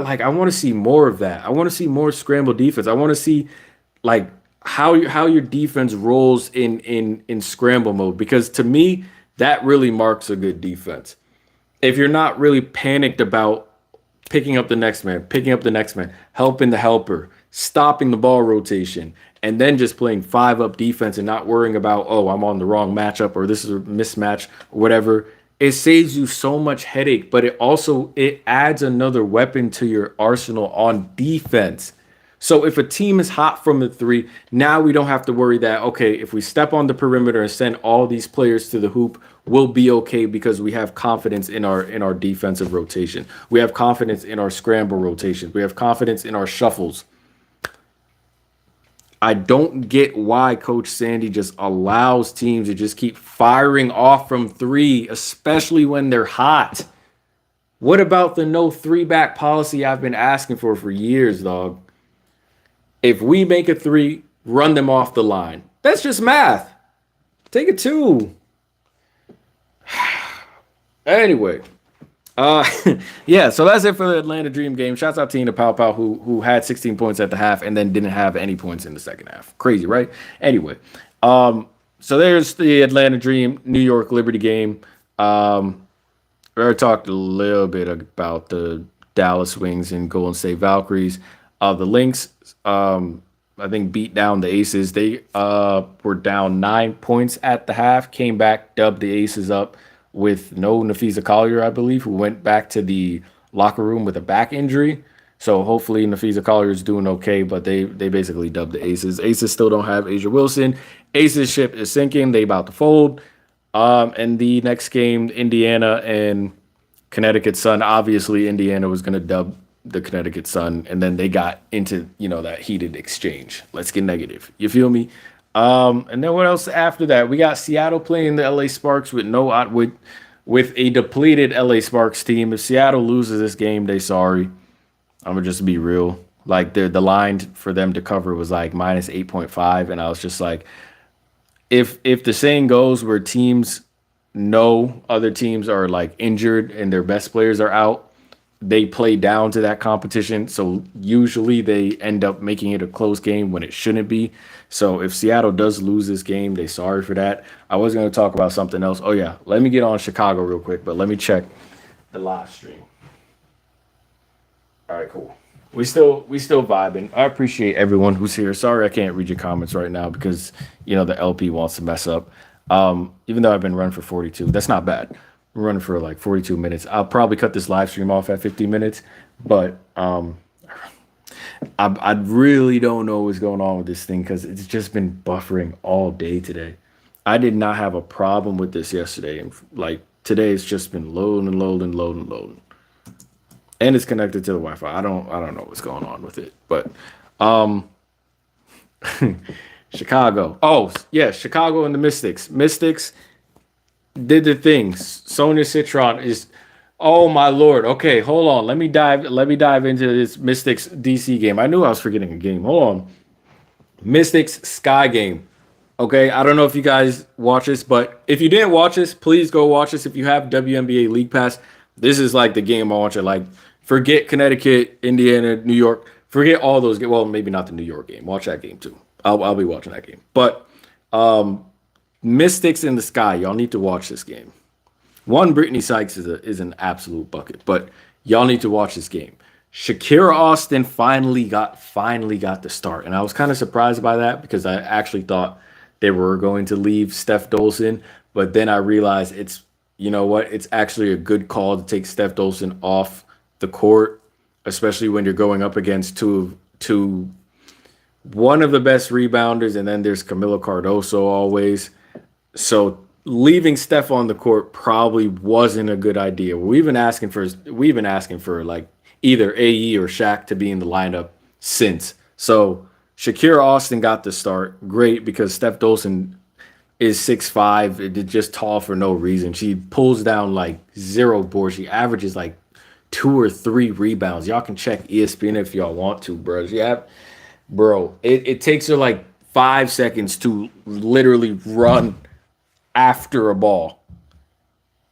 to see more of that. I want to see more scramble defense. I want to see how your defense rolls in scramble mode, because to me that really marks a good defense. If you're not really panicked about picking up the next man, helping the helper, stopping the ball rotation, and then just playing 5-up defense and not worrying about, oh, I'm on the wrong matchup or this is a mismatch or whatever. It saves you so much headache, but it adds another weapon to your arsenal on defense. So if a team is hot from the three, now we don't have to worry that, okay, if we step on the perimeter and send all these players to the hoop, we'll be okay because we have confidence in our defensive rotation. We have confidence in our scramble rotation. We have confidence in our shuffles. I don't get why Coach Sandy just allows teams to just keep firing off from three, especially when they're hot. What about the no three back policy I've been asking for years, dog? If we make a three, run them off the line. That's just math. Take a two. Anyway, yeah, so that's it for the Atlanta Dream game. Shouts out to Tina Pau Pau, who had 16 points at the half and then didn't have any points in the second half. Crazy, right? Anyway, so there's the Atlanta Dream New York Liberty game. We already talked a little bit about the Dallas Wings and Golden State Valkyries. The Lynx, I think, beat down the Aces. They were down 9 points at the half, came back, dubbed the Aces up with no Nafisa Collier, I believe, who went back to the locker room with a back injury. So hopefully Nafisa Collier is doing okay, but they basically dubbed the Aces. Aces still don't have Asia Wilson. Aces ship is sinking. They about to fold. And the next game, Indiana and Connecticut Sun. Obviously, Indiana was going to dub the Connecticut Sun, and then they got into, that heated exchange. Let's get negative. You feel me? And then what else after that? We got Seattle playing the LA Sparks with a depleted LA Sparks team. If Seattle loses this game, they sorry. I'm gonna just be real. Like the line for them to cover was like minus 8.5, and I was just like, if the saying goes where teams know other teams are like injured and their best players are out, they play down to that competition. So usually they end up making it a close game when it shouldn't be. So if Seattle does lose this game, they sorry for that. I was going to talk about something else. Oh yeah, let me get on Chicago real quick, but let me check the live stream. All right, cool. We still vibing. I appreciate everyone who's here. Sorry I can't read your comments right now because the LP wants to mess up. Even though I've been running for 42, that's not bad. I'm running for like 42 minutes. I'll probably cut this live stream off at 50 minutes, but I really don't know what's going on with this thing because it's just been buffering all day today. I did not have a problem with this yesterday, and like today it's just been loading and loading, loading, loading, and it's connected to the Wi-Fi. I don't know what's going on with it, but Chicago. Oh yeah, Chicago and the Mystics. Mystics did the things. Sonia Citron is, oh my lord. Okay, hold on. Let me dive into this Mystics DC game. I knew I was forgetting a game. Hold on. Mystics Sky game. Okay, I don't know if you guys watch this, but if you didn't watch this, please go watch this. If you have WNBA League Pass, this is like the game I want you. Like, forget Connecticut, Indiana, New York. Forget all those games. Well, maybe not the New York game. Watch that game too. I'll be watching that game. But Mystics in the Sky, y'all need to watch this game. One, Brittany Sykes is an absolute bucket, but y'all need to watch this game. Shakira Austin finally got the start, and I was kind of surprised by that because I actually thought they were going to leave Steph Dolson, but then I realized it's actually a good call to take Steph Dolson off the court, especially when you're going up against one of the best rebounders, and then there's Camila Cardoso always. So leaving Steph on the court probably wasn't a good idea. We've been asking for like either AE or Shaq to be in the lineup since. So Shakira Austin got the start. Great, because Steph Dolson is 6'5", just tall for no reason. She pulls down like 0 boards. She averages like 2 or 3 rebounds. Y'all can check ESPN if y'all want to, bro. It takes her like 5 seconds to literally run after a ball.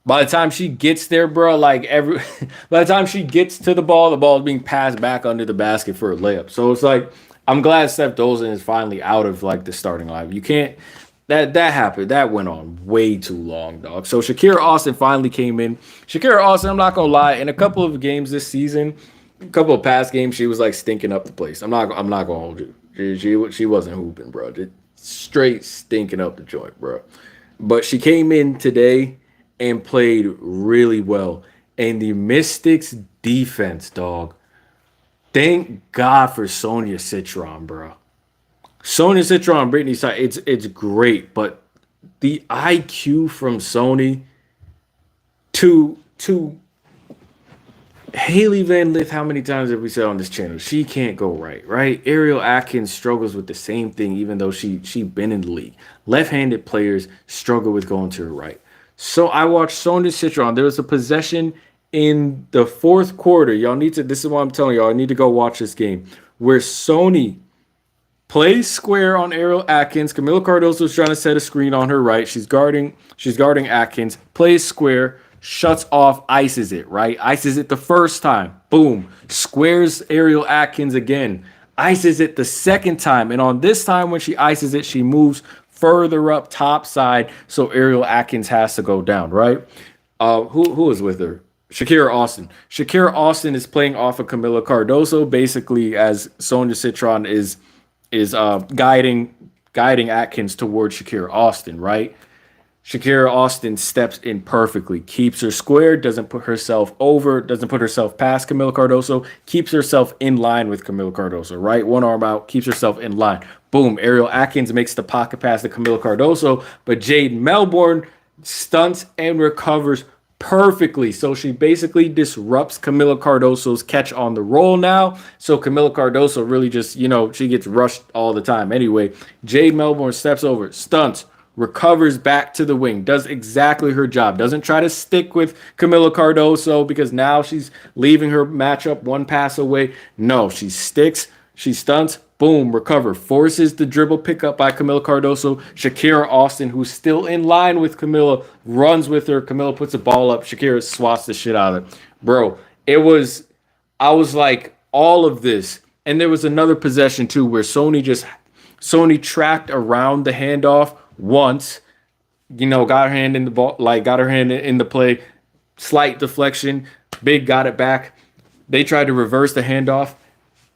By the time she gets there, bro, by the time she gets to the ball is being passed back under the basket for a layup. So it's like, I'm glad Steph Dolson is finally out of like the starting lineup. You can't, that happened. That went on way too long, dog. So Shakira Austin finally came in. Shakira Austin, I'm not gonna lie, in a couple of games this season, a couple of past games, she was like stinking up the place. I'm not gonna hold you. She wasn't hooping, bro. Just straight stinking up the joint, bro. But she came in today and played really well. And the Mystics defense, dog. Thank God for Sonia Citron, bro. Sonia Citron, Brittany side, it's great, but the IQ from Sony to Haley Van Lith, how many times have we said on this channel? She can't go right, right? Ariel Atkins struggles with the same thing, even though she been in the league. Left-handed players struggle with going to her right. So I watched Sonia Citron. There was a possession in the fourth quarter. Y'all need to, this is what I'm telling y'all, I need to go watch this game, where Sony plays square on Ariel Atkins. Camila Cardoso is trying to set a screen on her right. She's guarding Atkins. Plays square, shuts off, ices it, right? Ices it the first time. Boom. Squares Ariel Atkins again. Ices it the second time. And on this time when she ices it, she moves further up top side. So Ariel Atkins has to go down, right? Who is with her? Shakira Austin. Shakira Austin is playing off of Camila Cardoso, basically as Sonia Citron is guiding Atkins towards Shakira Austin, right? Shakira Austin steps in perfectly, keeps her square, doesn't put herself over, doesn't put herself past Camila Cardoso, keeps herself in line with Camila Cardoso, right? One arm out, keeps herself in line. Boom, Ariel Atkins makes the pocket pass to Camila Cardoso, but Jade Melbourne stunts and recovers perfectly. So she basically disrupts Camila Cardoso's catch on the roll now. So Camila Cardoso really just, she gets rushed all the time. Anyway, Jade Melbourne steps over, stunts, recovers back to the wing, does exactly her job, doesn't try to stick with Camila Cardoso because now she's leaving her matchup one pass away. No, she sticks, she stunts, boom, recover, forces the dribble pickup by Camila Cardoso. Shakira Austin, who's still in line with Camila, runs with her. Camila puts the ball up. Shakira swats the shit out of it. Bro, I was like, all of this. And there was another possession too where Sony tracked around the handoff once, got her hand in the ball, got her hand in the play, slight deflection, Big got it back. They tried to reverse the handoff.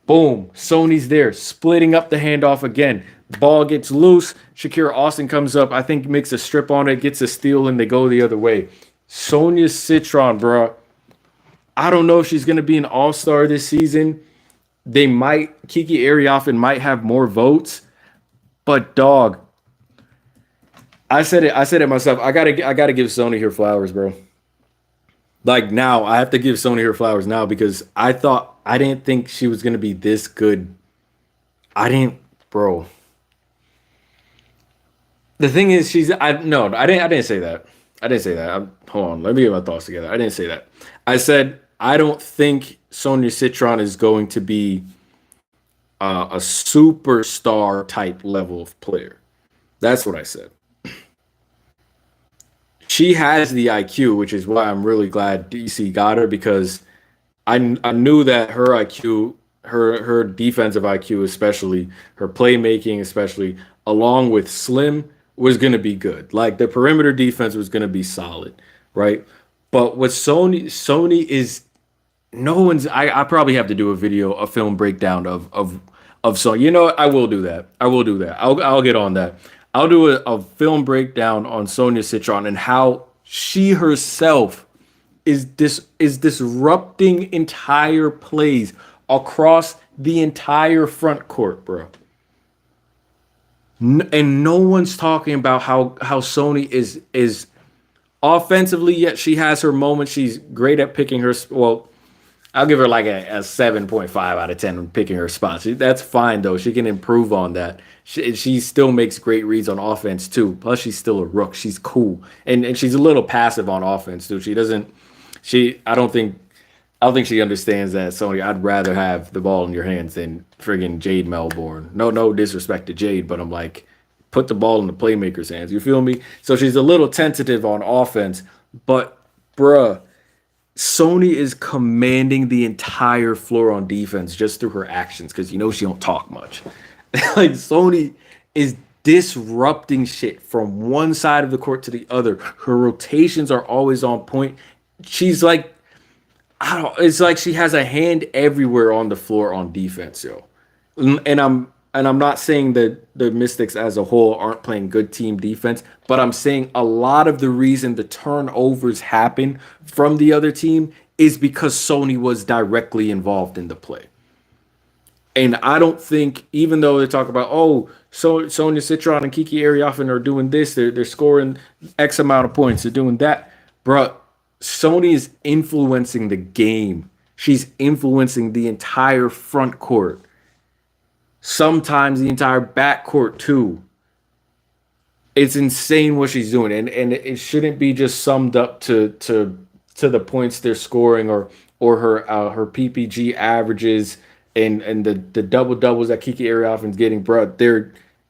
Boom, Sony's there, splitting up the handoff again. Ball gets loose. Shakira Austin comes up, I think makes a strip on it, gets a steal, and they go the other way. Sonia Citron, bro. I don't know if she's going to be an all-star this season. Kiki Ariafen might have more votes. But, dog, I said it myself. I gotta give Sony her flowers, bro. Like now, I have to give Sony her flowers now because I didn't think she was gonna be this good. Bro. The thing is, I didn't say that. I didn't say that. Hold on, let me get my thoughts together. I didn't say that. I said I don't think Sonia Citron is going to be a superstar type level of player. That's what I said. She has the IQ, which is why I'm really glad DC got her because I knew that her IQ, her defensive IQ, especially her playmaking, especially along with Slim, was going to be good. Like the perimeter defense was going to be solid, right? But what Sony is, no one's. I probably have to do a film breakdown of Sony. You know what? I will do that. I'll get on that. I'll do a film breakdown on Sonia Citron and how she herself is disrupting entire plays across the entire front court, bro. And no one's talking about how Sony is offensively, yet she has her moments. She's great at picking her. Well, I'll give her like a 7.5 out of 10 on picking her spots. That's fine, though. She can improve on that. She still makes great reads on offense, too. Plus, she's still a rook. She's cool. And she's a little passive on offense, too. I don't think she understands that, Sony. I'd rather have the ball in your hands than friggin' Jade Melbourne. No disrespect to Jade, but I'm like, put the ball in the playmaker's hands. You feel me? So she's a little tentative on offense. But, bruh, Sony is commanding the entire floor on defense just through her actions because she don't talk much. Like Sony is disrupting shit from one side of the court to the other. Her rotations are always on point. She's like, it's like she has a hand everywhere on the floor on defense, yo. And and I'm not saying that the Mystics as a whole aren't playing good team defense, but I'm saying a lot of the reason the turnovers happen from the other team is because Sony was directly involved in the play. And I don't think, even though they talk about, oh, so Sonya Citron and Kiki Ariafen are doing this, they're scoring X amount of points, they're doing that, bruh. Sony is influencing the game. She's influencing the entire front court, sometimes the entire back court too. It's insane what she's doing, and it shouldn't be just summed up to the points they're scoring or her PPG averages and the double doubles that Kiki Ariafen's getting, bro.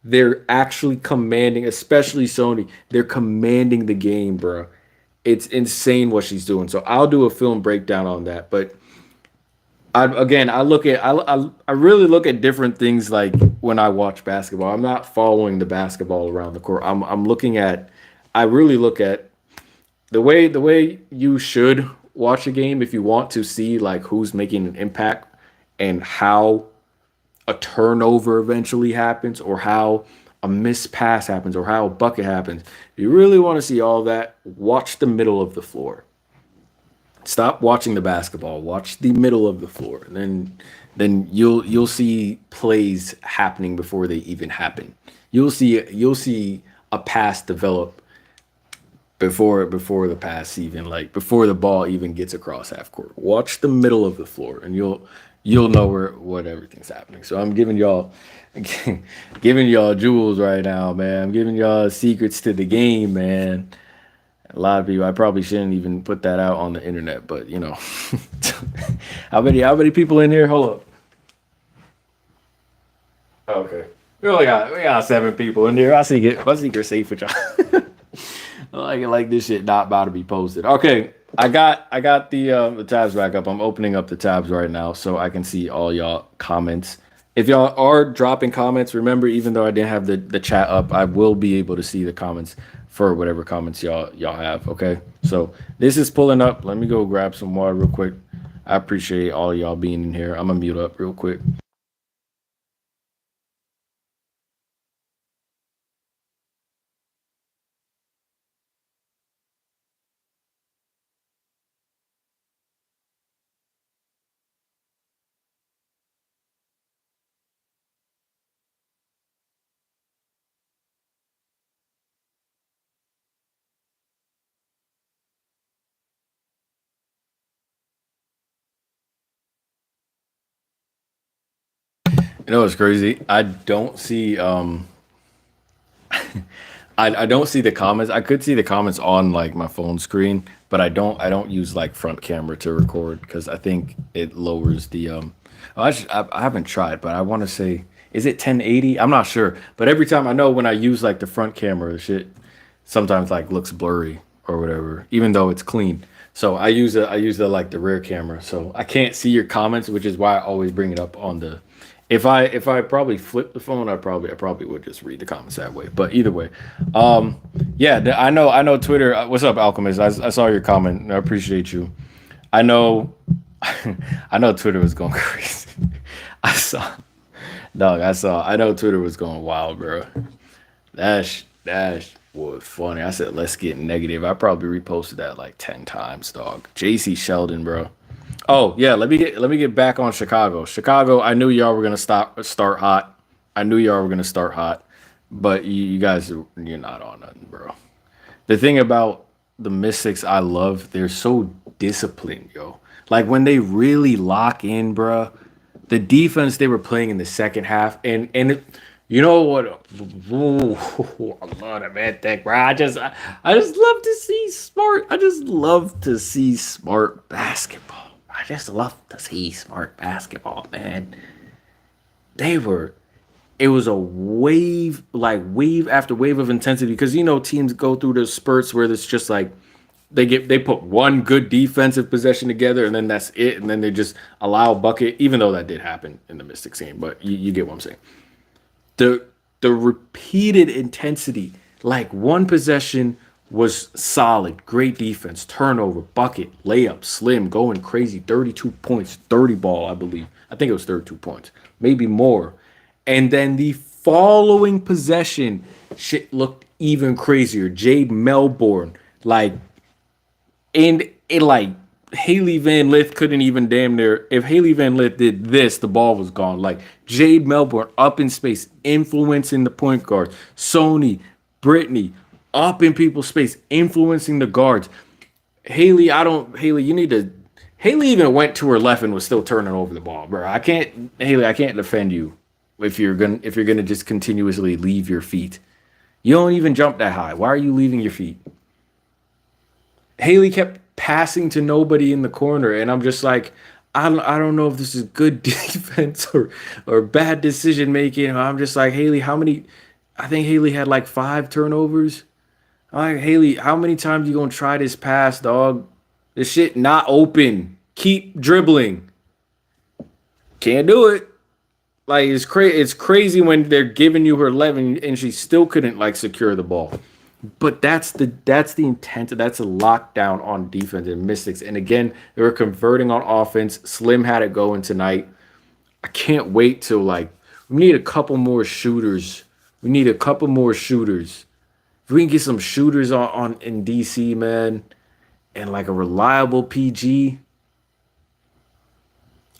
They're actually commanding, especially Sony. They're commanding the game, bro. It's insane what she's doing. So I'll do a film breakdown on that. But I really look at different things like when I watch basketball. I'm not following the basketball around the court. I'm looking at I really look at the way you should watch a game if you want to see like who's making an impact and how a turnover eventually happens or how a missed pass happens or how a bucket happens. If you really want to see all that, watch the middle of the floor. Stop watching the basketball. Watch the middle of the floor. And then you'll see plays happening before they even happen. You'll see a pass develop before the pass even like before the ball even gets across half court. Watch the middle of the floor and you'll know where what everything's happening. So I'm giving y'all giving y'all jewels right now, man. I'm giving y'all secrets to the game, man. A lot of people, I probably shouldn't even put that out on the internet, but you know, how many people in here? Hold up. Okay, we got 7 people in here. I think you're safe with y'all. like this shit not about to be posted. Okay, I got the tabs back up. I'm opening up the tabs right now so I can see all y'all comments. If y'all are dropping comments, remember even though I didn't have the chat up, I will be able to see the comments for whatever comments y'all have. Okay, so this is pulling up. Let me go grab some water real quick. I appreciate all y'all being in here. I'm gonna mute up real quick. You know what's crazy? I don't see I don't see the comments. I could see the comments on like my phone screen, but I don't use like front camera to record because I think it lowers the oh, I haven't tried, but I want to say is it 1080? I'm not sure, but every time I know when I use like the front camera, the shit sometimes like looks blurry or whatever, even though it's clean. So I use the like the rear camera, so I can't see your comments, which is why I always bring it up on the. If I probably flip the phone, I probably would just read the comments that way. But either way, yeah, I know Twitter. What's up, Alchemist? I saw your comment. I appreciate you. I know, I know Twitter was going crazy. I saw, dog. I know Twitter was going wild, bro. That was funny. I said, let's get negative. I probably reposted that like 10 times, dog. JC Sheldon, bro. Oh yeah, let me get back on Chicago. Chicago, I knew y'all were gonna start hot. I knew y'all were gonna start hot, but you guys you're not on nothing, bro. The thing about the Mystics, I love they're so disciplined, yo. Like when they really lock in, bro. The defense they were playing in the second half, you know what? Ooh, I love that man thing, bro. I just love to see smart. I just love to see smart basketball. I just love to see smart basketball, man. They were it was a wave like wave after wave of intensity because teams go through those spurts where it's just like they put one good defensive possession together and then that's it and then they just allow a bucket even though that did happen in the Mystics game, but you get what I'm saying. The repeated intensity, like one possession was solid, great defense, turnover, bucket, layup, slim, going crazy, 32 points, 30 ball, I believe. I think it was 32 points, maybe more. And then the following possession, shit looked even crazier. Jade Melbourne, like, and it like Haley Van Lith couldn't even damn near. If Haley Van Lith did this, the ball was gone. Like Jade Melbourne up in space, influencing the point guards. Sony, Brittany up in people's space, influencing the guards. Haley, Haley, you need to. Haley even went to her left and was still turning over the ball, bro. Haley, I can't defend you if you're gonna just continuously leave your feet. You don't even jump that high. Why are you leaving your feet? Haley kept passing to nobody in the corner, and I'm just like, I don't know if this is good defense or bad decision making. I'm just like, Haley, how many? I think Haley had like 5 turnovers. I'm like, Haley, how many times you gonna try this pass, dog? This shit not open. Keep dribbling. Can't do it. Like it's crazy when they're giving you her 11 and she still couldn't like secure the ball. But that's the intent. That's a lockdown on defense and Mystics. And again, they were converting on offense. Slim had it going tonight. I can't wait till like we need a couple more shooters. We need a couple more shooters. If we can get some shooters on in DC, man, and like a reliable PG,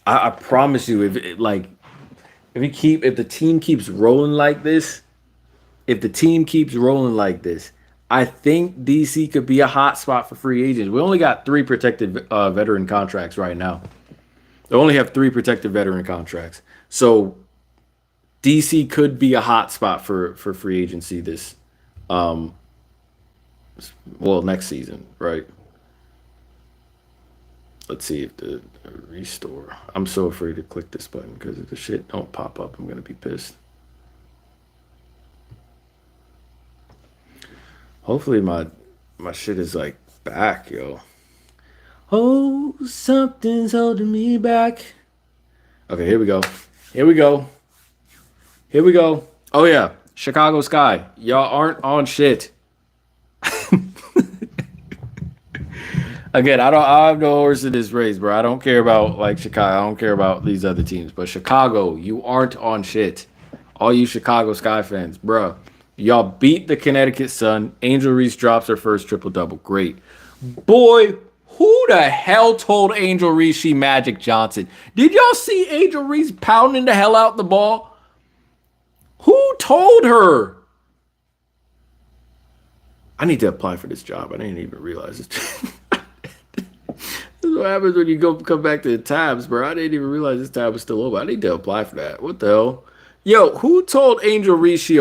I promise you, if the team keeps rolling like this, I think DC could be a hot spot for free agents. We only got 3 protected veteran contracts right now. They only have 3 protected veteran contracts. So DC could be a hot spot for free agency this next season, right? Let's see if the restore. I'm so afraid to click this button because if the shit don't pop up, I'm gonna be pissed. Hopefully my shit is like back, yo. Oh, something's holding me back. Okay, here we go. Oh yeah, Chicago Sky. Y'all aren't on shit. Again, I have no horse in this race, bro. I don't care about like Chicago. I don't care about these other teams. But Chicago, you aren't on shit. All you Chicago Sky fans, bro. Y'all beat the Connecticut Sun. Angel Reese drops her first triple-double. Great. Boy, who the hell told Angel Reese she Magic Johnson? Did y'all see Angel Reese pounding the hell out the ball? Who told her? I need to apply for this job. I didn't even realize it. This is what happens when you come back to the tabs, bro. I didn't even realize this tab was still open. I need to apply for that. What the hell? Yo, who told Angel Reese she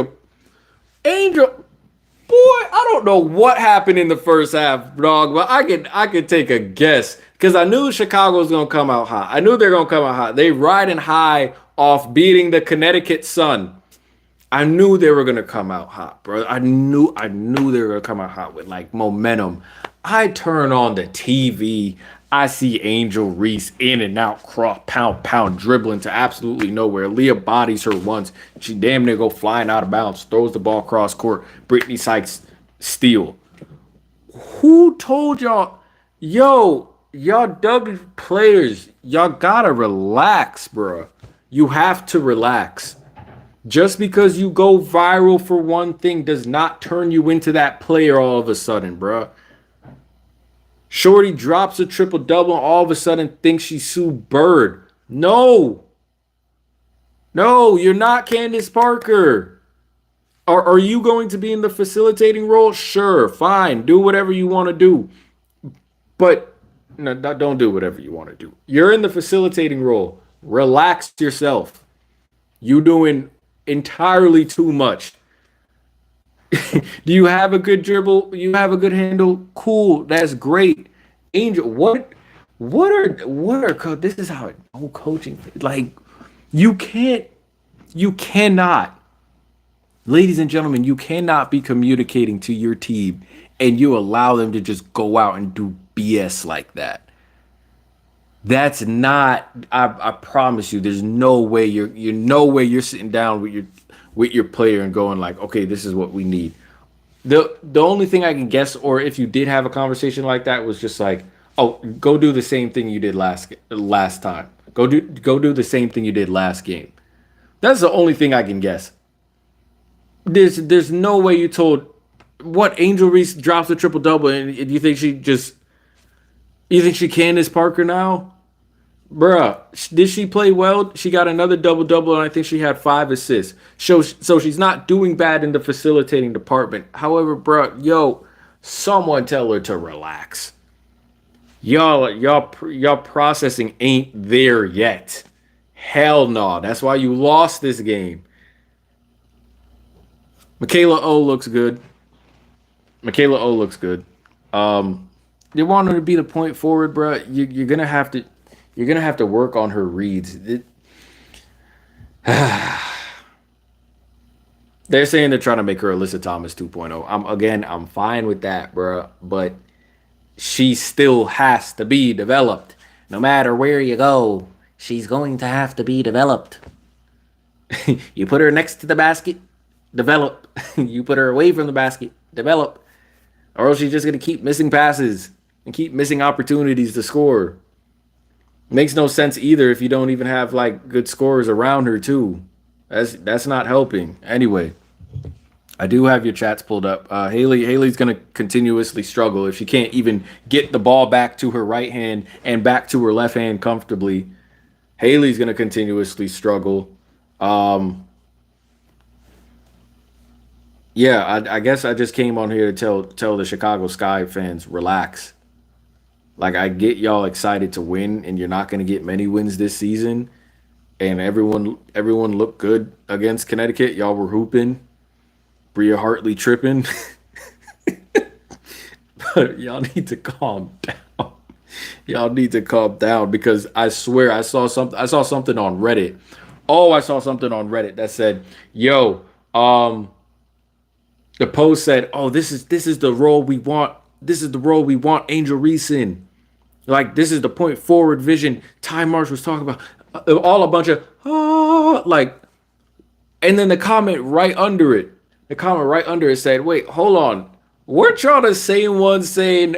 Angel? Boy, I don't know what happened in the first half, dog, but I could take a guess because I knew Chicago was gonna come out hot. I knew they're gonna come out hot. They riding high off beating the Connecticut Sun. I knew they were gonna come out hot, bro. I knew they were gonna come out hot with like momentum. I turn on the TV. I see Angel Reese in and out, pound, dribbling to absolutely nowhere. Leah bodies her once. She damn near go flying out of bounds, throws the ball cross court. Brittany Sykes steal. Who told y'all? Yo, y'all W players, y'all gotta relax, bro. You have to relax. Just because you go viral for one thing does not turn you into that player all of a sudden, bro. Shorty drops a triple-double and all of a sudden thinks she's Sue Bird. No, you're not Candace Parker. Are you going to be in the facilitating role? Sure, fine. Do whatever you want to do. But no, don't do whatever you want to do. You're in the facilitating role. Relax yourself. You doing entirely too much. Do you have a good dribble? You have a good handle? Cool. That's great. Angel, what are this is how no coaching, like you cannot, ladies and gentlemen, you cannot be communicating to your team and you allow them to just go out and do BS like that. That's not, I promise you, there's no way you're sitting down with your player and going like, okay, this is what we need. The only thing I can guess, or if you did have a conversation like that, was just like, oh, go do the same thing you did last time. Go do the same thing you did last game. That's the only thing I can guess. There's no way you told what Angel Reese drops a triple double and you think she Candace Parker now? Bruh, did she play well? She got another double double, and I think she had 5 assists. So she's not doing bad in the facilitating department. However, bruh, someone tell her to relax. Y'all processing ain't there yet. Hell no. That's why you lost this game. Michaela O looks good. They want her to be the point forward, bro. You're gonna have to work on her reads. They're saying they're trying to make her Alyssa Thomas 2.0. I'm fine with that, bro. But she still has to be developed. No matter where you go, she's going to have to be developed. You put her next to the basket, develop. You put her away from the basket, develop. Or else she's just going to keep missing passes and keep missing opportunities to score. Makes no sense either if you don't even have like good scorers around her too. That's not helping. Anyway, I do have your chats pulled up. Haley's gonna continuously struggle if she can't even get the ball back to her right hand and back to her left hand comfortably. Haley's gonna continuously struggle. Yeah, I guess I just came on here to tell the Chicago Sky fans, relax. Like, I get y'all excited to win, and you're not gonna get many wins this season. And everyone looked good against Connecticut. Y'all were hooping. Bria Hartley tripping. But y'all need to calm down. Y'all need to calm down because I swear I saw something on Reddit. Oh, I saw something on Reddit that said, "Yo, the post said, "Oh, this is the role we want. This is the role we want Angel Reese in. Like, this is the point forward vision Ty Marsh was talking about." All a bunch of like, and then the comment right under it said, "Wait, hold on. Weren't y'all the same ones saying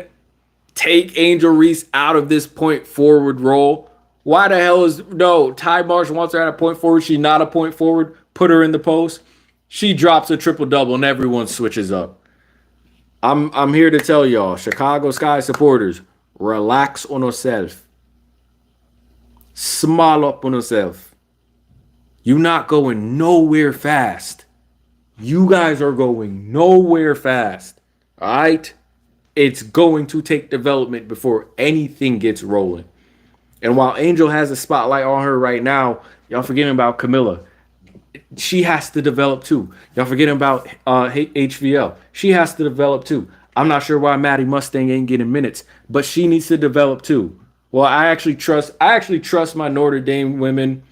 take Angel Reese out of this point forward role? Why the hell is no Ty Marsh wants her at a point forward? She's not a point forward. Put her in the post. She drops a triple double and everyone switches up." I'm here to tell y'all, Chicago Sky supporters, relax on yourself. Smile up on yourself. You're not going nowhere fast. You guys are going nowhere fast. All right? It's going to take development before anything gets rolling. And while Angel has a spotlight on her right now, y'all forgetting about Camilla. She has to develop too. Y'all forgetting about HVL. She has to develop too. I'm not sure why Maddie Mustang ain't getting minutes, but she needs to develop too. Well, I actually trust my Notre Dame women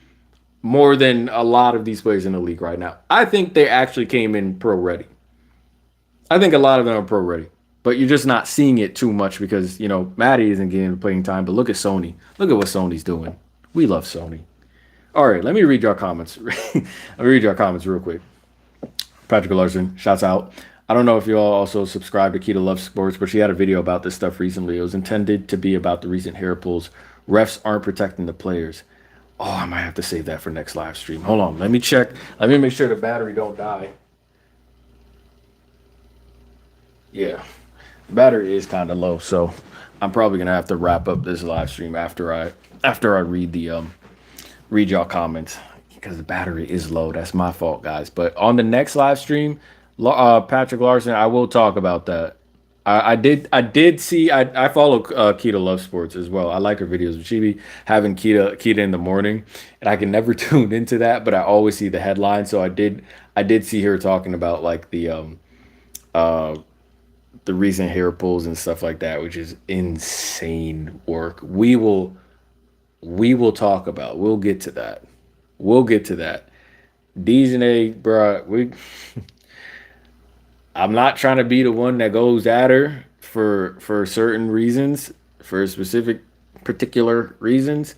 more than a lot of these players in the league right now. I think they actually came in pro ready. I think a lot of them are pro ready, but you're just not seeing it too much because, Maddie isn't getting the playing time. But look at Sony. Look at what Sony's doing. We love Sony. All right, let me read your comments. Let me read your comments real quick. Patrick Larson, shouts out. I don't know if you all also subscribe to Keita Love Sports, but she had a video about this stuff recently. It was intended to be about the recent hair pulls. Refs aren't protecting the players. Oh, I might have to save that for next live stream. Hold on, let me check. Let me make sure the battery don't die. Yeah, the battery is kind of low, so I'm probably gonna have to wrap up this live stream after I read y'all comments because the battery is low. That's my fault, guys. But on the next live stream, Patrick Larson, I will talk about that. I did see. I follow Keita Love Sports as well. I like her videos. She be having Keita in the morning, and I can never tune into that, but I always see the headline. So I did see her talking about like the recent hair pulls and stuff like that, which is insane work. We will talk about. We'll get to that. Dejanay, bro, I'm not trying to be the one that goes at her for certain reasons, for specific particular reasons,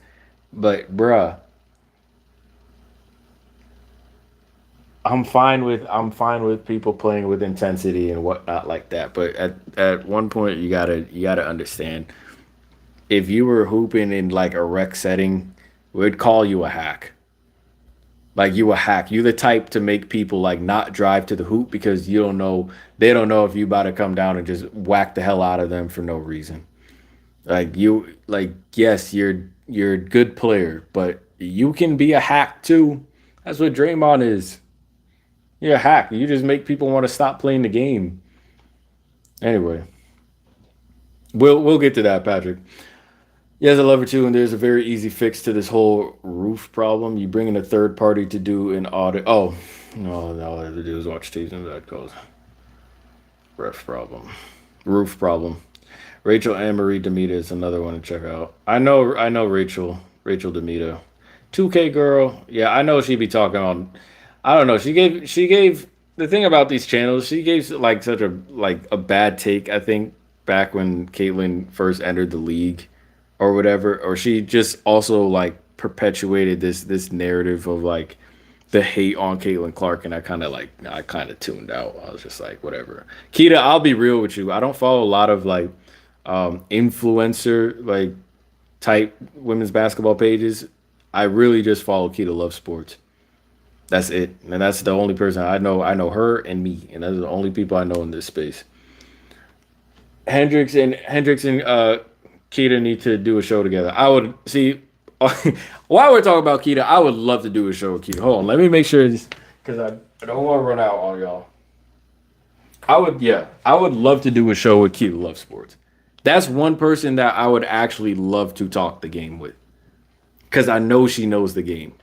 but bruh, I'm fine with people playing with intensity and whatnot like that. But at one point you gotta understand, if you were hooping in like a rec setting, we'd call you a hack. Like you a hack. You the type to make people like not drive to the hoop because you don't know they don't know if you about to come down and just whack the hell out of them for no reason. Like you like yes, you're a good player, but you can be a hack too. That's what Draymond is. You're a hack. You just make people want to stop playing the game. Anyway, we'll get to that, Patrick. Yes, I love it too, and there's a very easy fix to this whole roof problem. You bring in a third party to do an audit. Oh, no, all I have to do is watch T's and that goes. Ref problem. Roof problem. Rachel Anne Marie Demita is another one to check out. I know Rachel Demita. 2K girl. Yeah, I know she'd be talking on I don't know. She gave the thing about these channels, she gave like such a like a bad take, I think, back when Caitlyn first entered the league or whatever. Or she just also like perpetuated this narrative of like the hate on Caitlin Clark, and I kind of tuned out. I was just like, whatever. Kita, I'll be real with you. I don't follow a lot of like influencer like type women's basketball pages. I really just follow Kita Love Sports. That's it, and that's the only person I know. I know her and me, and those are the only people I know in this space. Hendrix and Keita need to do a show together. I would see. While we're talking about Keita, I would love to do a show with Keita. Hold on, let me make sure this because I don't want to run out on y'all. I would love to do a show with Keita Love Sports. That's one person that I would actually love to talk the game with because I know she knows the game,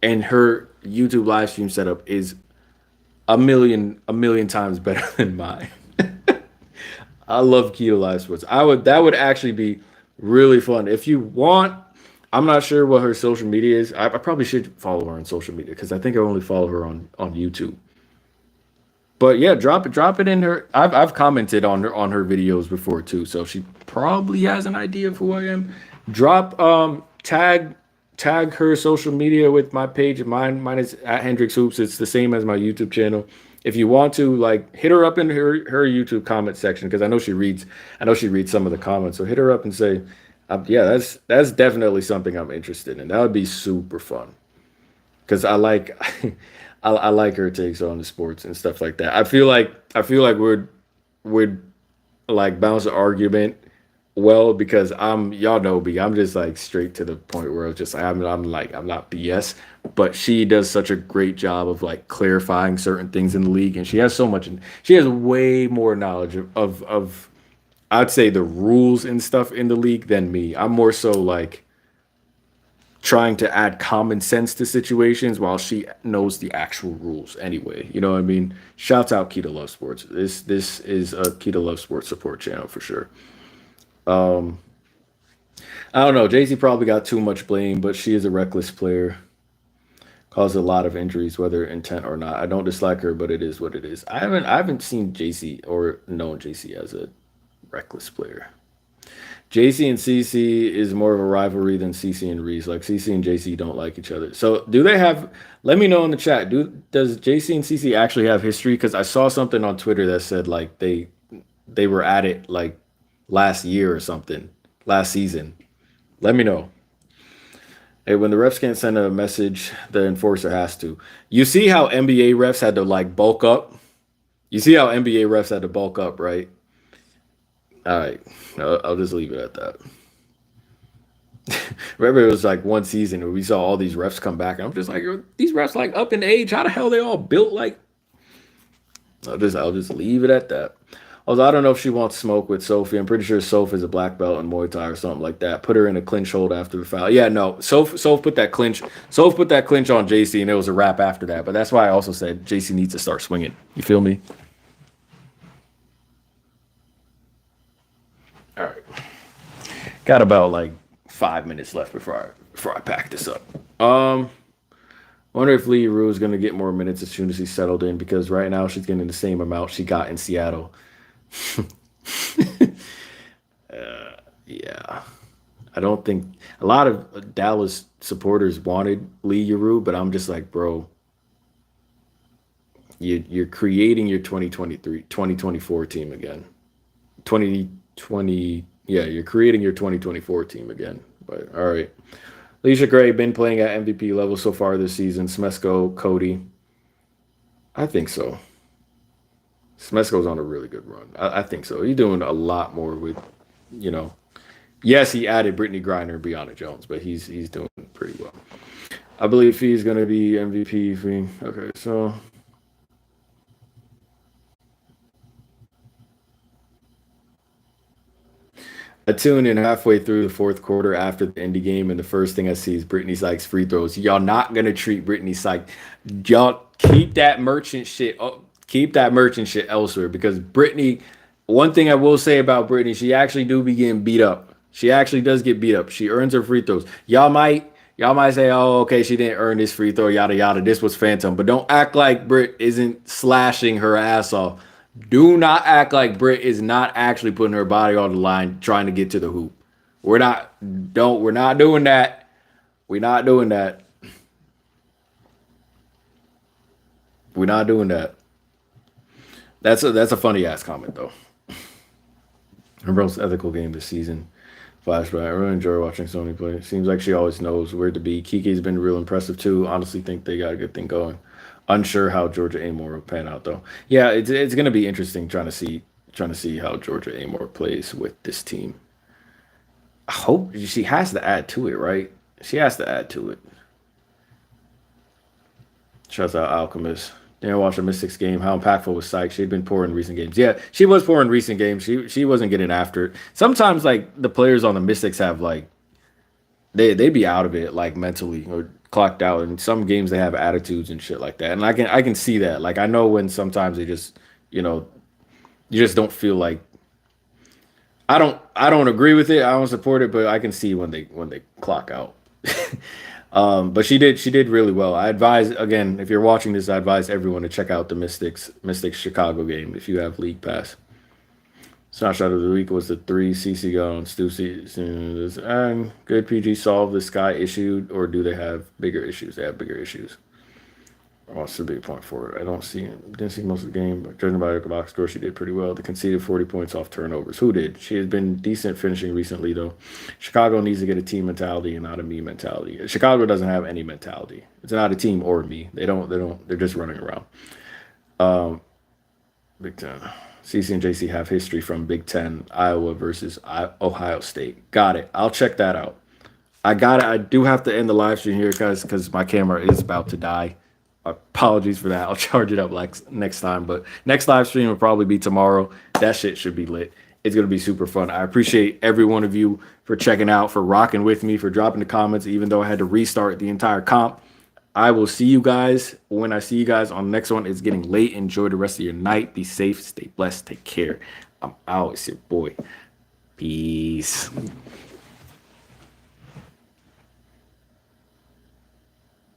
and her YouTube live stream setup is a million times better than mine. I love Keto Live Sports. I would that would actually be really fun. If you want, I'm not sure what her social media is. I probably should follow her on social media because I think I only follow her on YouTube. But yeah, drop it in her. I've commented on her videos before too, so she probably has an idea of who I am. Drop tag her social media with my page. Mine is at Hendrix Hoops. It's the same as my YouTube channel. If you want to like hit her up in her YouTube comment section because I know she reads some of the comments. So hit her up and say, yeah, that's definitely something I'm interested in. That would be super fun because I like I like her takes on the sports and stuff like that. I feel like we'd like bounce an argument well because y'all know me. I'm just like straight to the point where it's just like I'm not BS, but she does such a great job of like clarifying certain things in the league, and she has way more knowledge of I'd say the rules and stuff in the league than me. I'm more so like trying to add common sense to situations while she knows the actual rules anyway. You know what I mean? Shouts out Keto Love Sports. This is a Keto Love Sports support channel for sure. Um, I don't know. Jay-Z probably got too much blame, but she is a reckless player. Caused a lot of injuries, whether intent or not. I don't dislike her, but it is what it is. I haven't seen JC or known JC as a reckless player. JC and CC is more of a rivalry than CC and Reese. Like CC and JC don't like each other. So do they have? Let me know in the chat. Does JC and CC actually have history? Because I saw something on Twitter that said like they were at it like last year or something, last season. Let me know. Hey, when the refs can't send a message, the enforcer has to. You see how NBA refs had to like bulk up? You see how NBA refs had to bulk up, right? All right. I'll just leave it at that. Remember, it was like one season where we saw all these refs come back, and I'm just like, these refs like up in age. How the hell they all built like? I'll just leave it at that. Although I don't know if she wants smoke with Sophie. I'm pretty sure Soph is a black belt in Muay Thai or something like that. Put her in a clinch hold after the foul. Yeah, no. Soph put that clinch. Soph put that clinch on JC, and it was a wrap after that. But that's why I also said JC needs to start swinging. You feel me? All right. Got about like 5 minutes left before I pack this up. Wonder if Lee Rue is gonna get more minutes as soon as he's settled in because right now she's getting the same amount she got in Seattle. Yeah, I don't think a lot of Dallas supporters wanted Lee Rue, but I'm just like, bro, you're creating your 2024 team again. 2020, yeah, you're creating your 2024 team again. But all right. Alicia Gray been playing at MVP level so far this season. Smesco, Cody. I think so. Smesco's on a really good run. I think so. He's doing a lot more with, you know. Yes, he added Brittany Griner and Brianna Jones, but he's doing pretty well. I believe he's going to be MVP. Okay, so I tune in halfway through the fourth quarter after the Indy game, and the first thing I see is Brittany Sykes free throws. Y'all not gonna treat Brittany Sykes. Y'all keep that merchant shit. Keep that merchant shit elsewhere because Brittany. One thing I will say about Brittany, she actually do be getting beat up. She actually does get beat up. She earns her free throws. Y'all might say, oh, okay, she didn't earn this free throw, yada yada. This was phantom, but don't act like Britt isn't slashing her ass off. Do not act like Britt is not actually putting her body on the line trying to get to the hoop. We're not doing that. We're not doing that. We're not doing that. That's a funny ass comment though. Her most ethical game this season. Flashback. I really enjoy watching Sony play. Seems like she always knows where to be. Kiki's been real impressive too. Honestly, think they got a good thing going. Unsure how Georgia Amore will pan out though. Yeah, it's gonna be interesting trying to see how Georgia Amore plays with this team. I hope she has to add to it, right? She has to add to it. Shouts out Alchemist. Didn't watch the Mystics game. How impactful was Sykes? She'd been poor in recent games. Yeah, she was poor in recent games. She wasn't getting after it. Sometimes like the players on the Mystics have like they be out of it like mentally or clocked out. In some games they have attitudes and shit like that. And I can see that. Like I know when sometimes they just you know you just don't feel like I don't agree with it. I don't support it, but I can see when they clock out. But she did really well. I advise again if you're watching this, I advise everyone to check out the Mystics Chicago game if you have League Pass. Snapshot of the week was the three CC on Stussy. And good PG solve the Sky issue, or do they have bigger issues? They have bigger issues. What's the big point for it? I didn't see most of the game, but judging by the box score, she did pretty well. They conceded 40 points off turnovers. Who did? She has been decent finishing recently, though. Chicago needs to get a team mentality and not a me mentality. Chicago doesn't have any mentality. It's not a team or me. They don't. They're just running around. Big Ten. CC and JC have history from Big Ten, Iowa versus Ohio State. Got it. I'll check that out. I got it. I do have to end the live stream here, guys, because my camera is about to die. Apologies for that. I'll charge it up like next time. But next live stream will probably be tomorrow. That shit should be lit. It's gonna be super fun. I appreciate every one of you for checking out, for rocking with me, for dropping the comments, even though I had to restart the entire comp. I will see you guys when I see you guys on the next one. It's getting late. Enjoy the rest of your night. Be safe. Stay blessed. Take care. I'm out. It's your boy. Peace.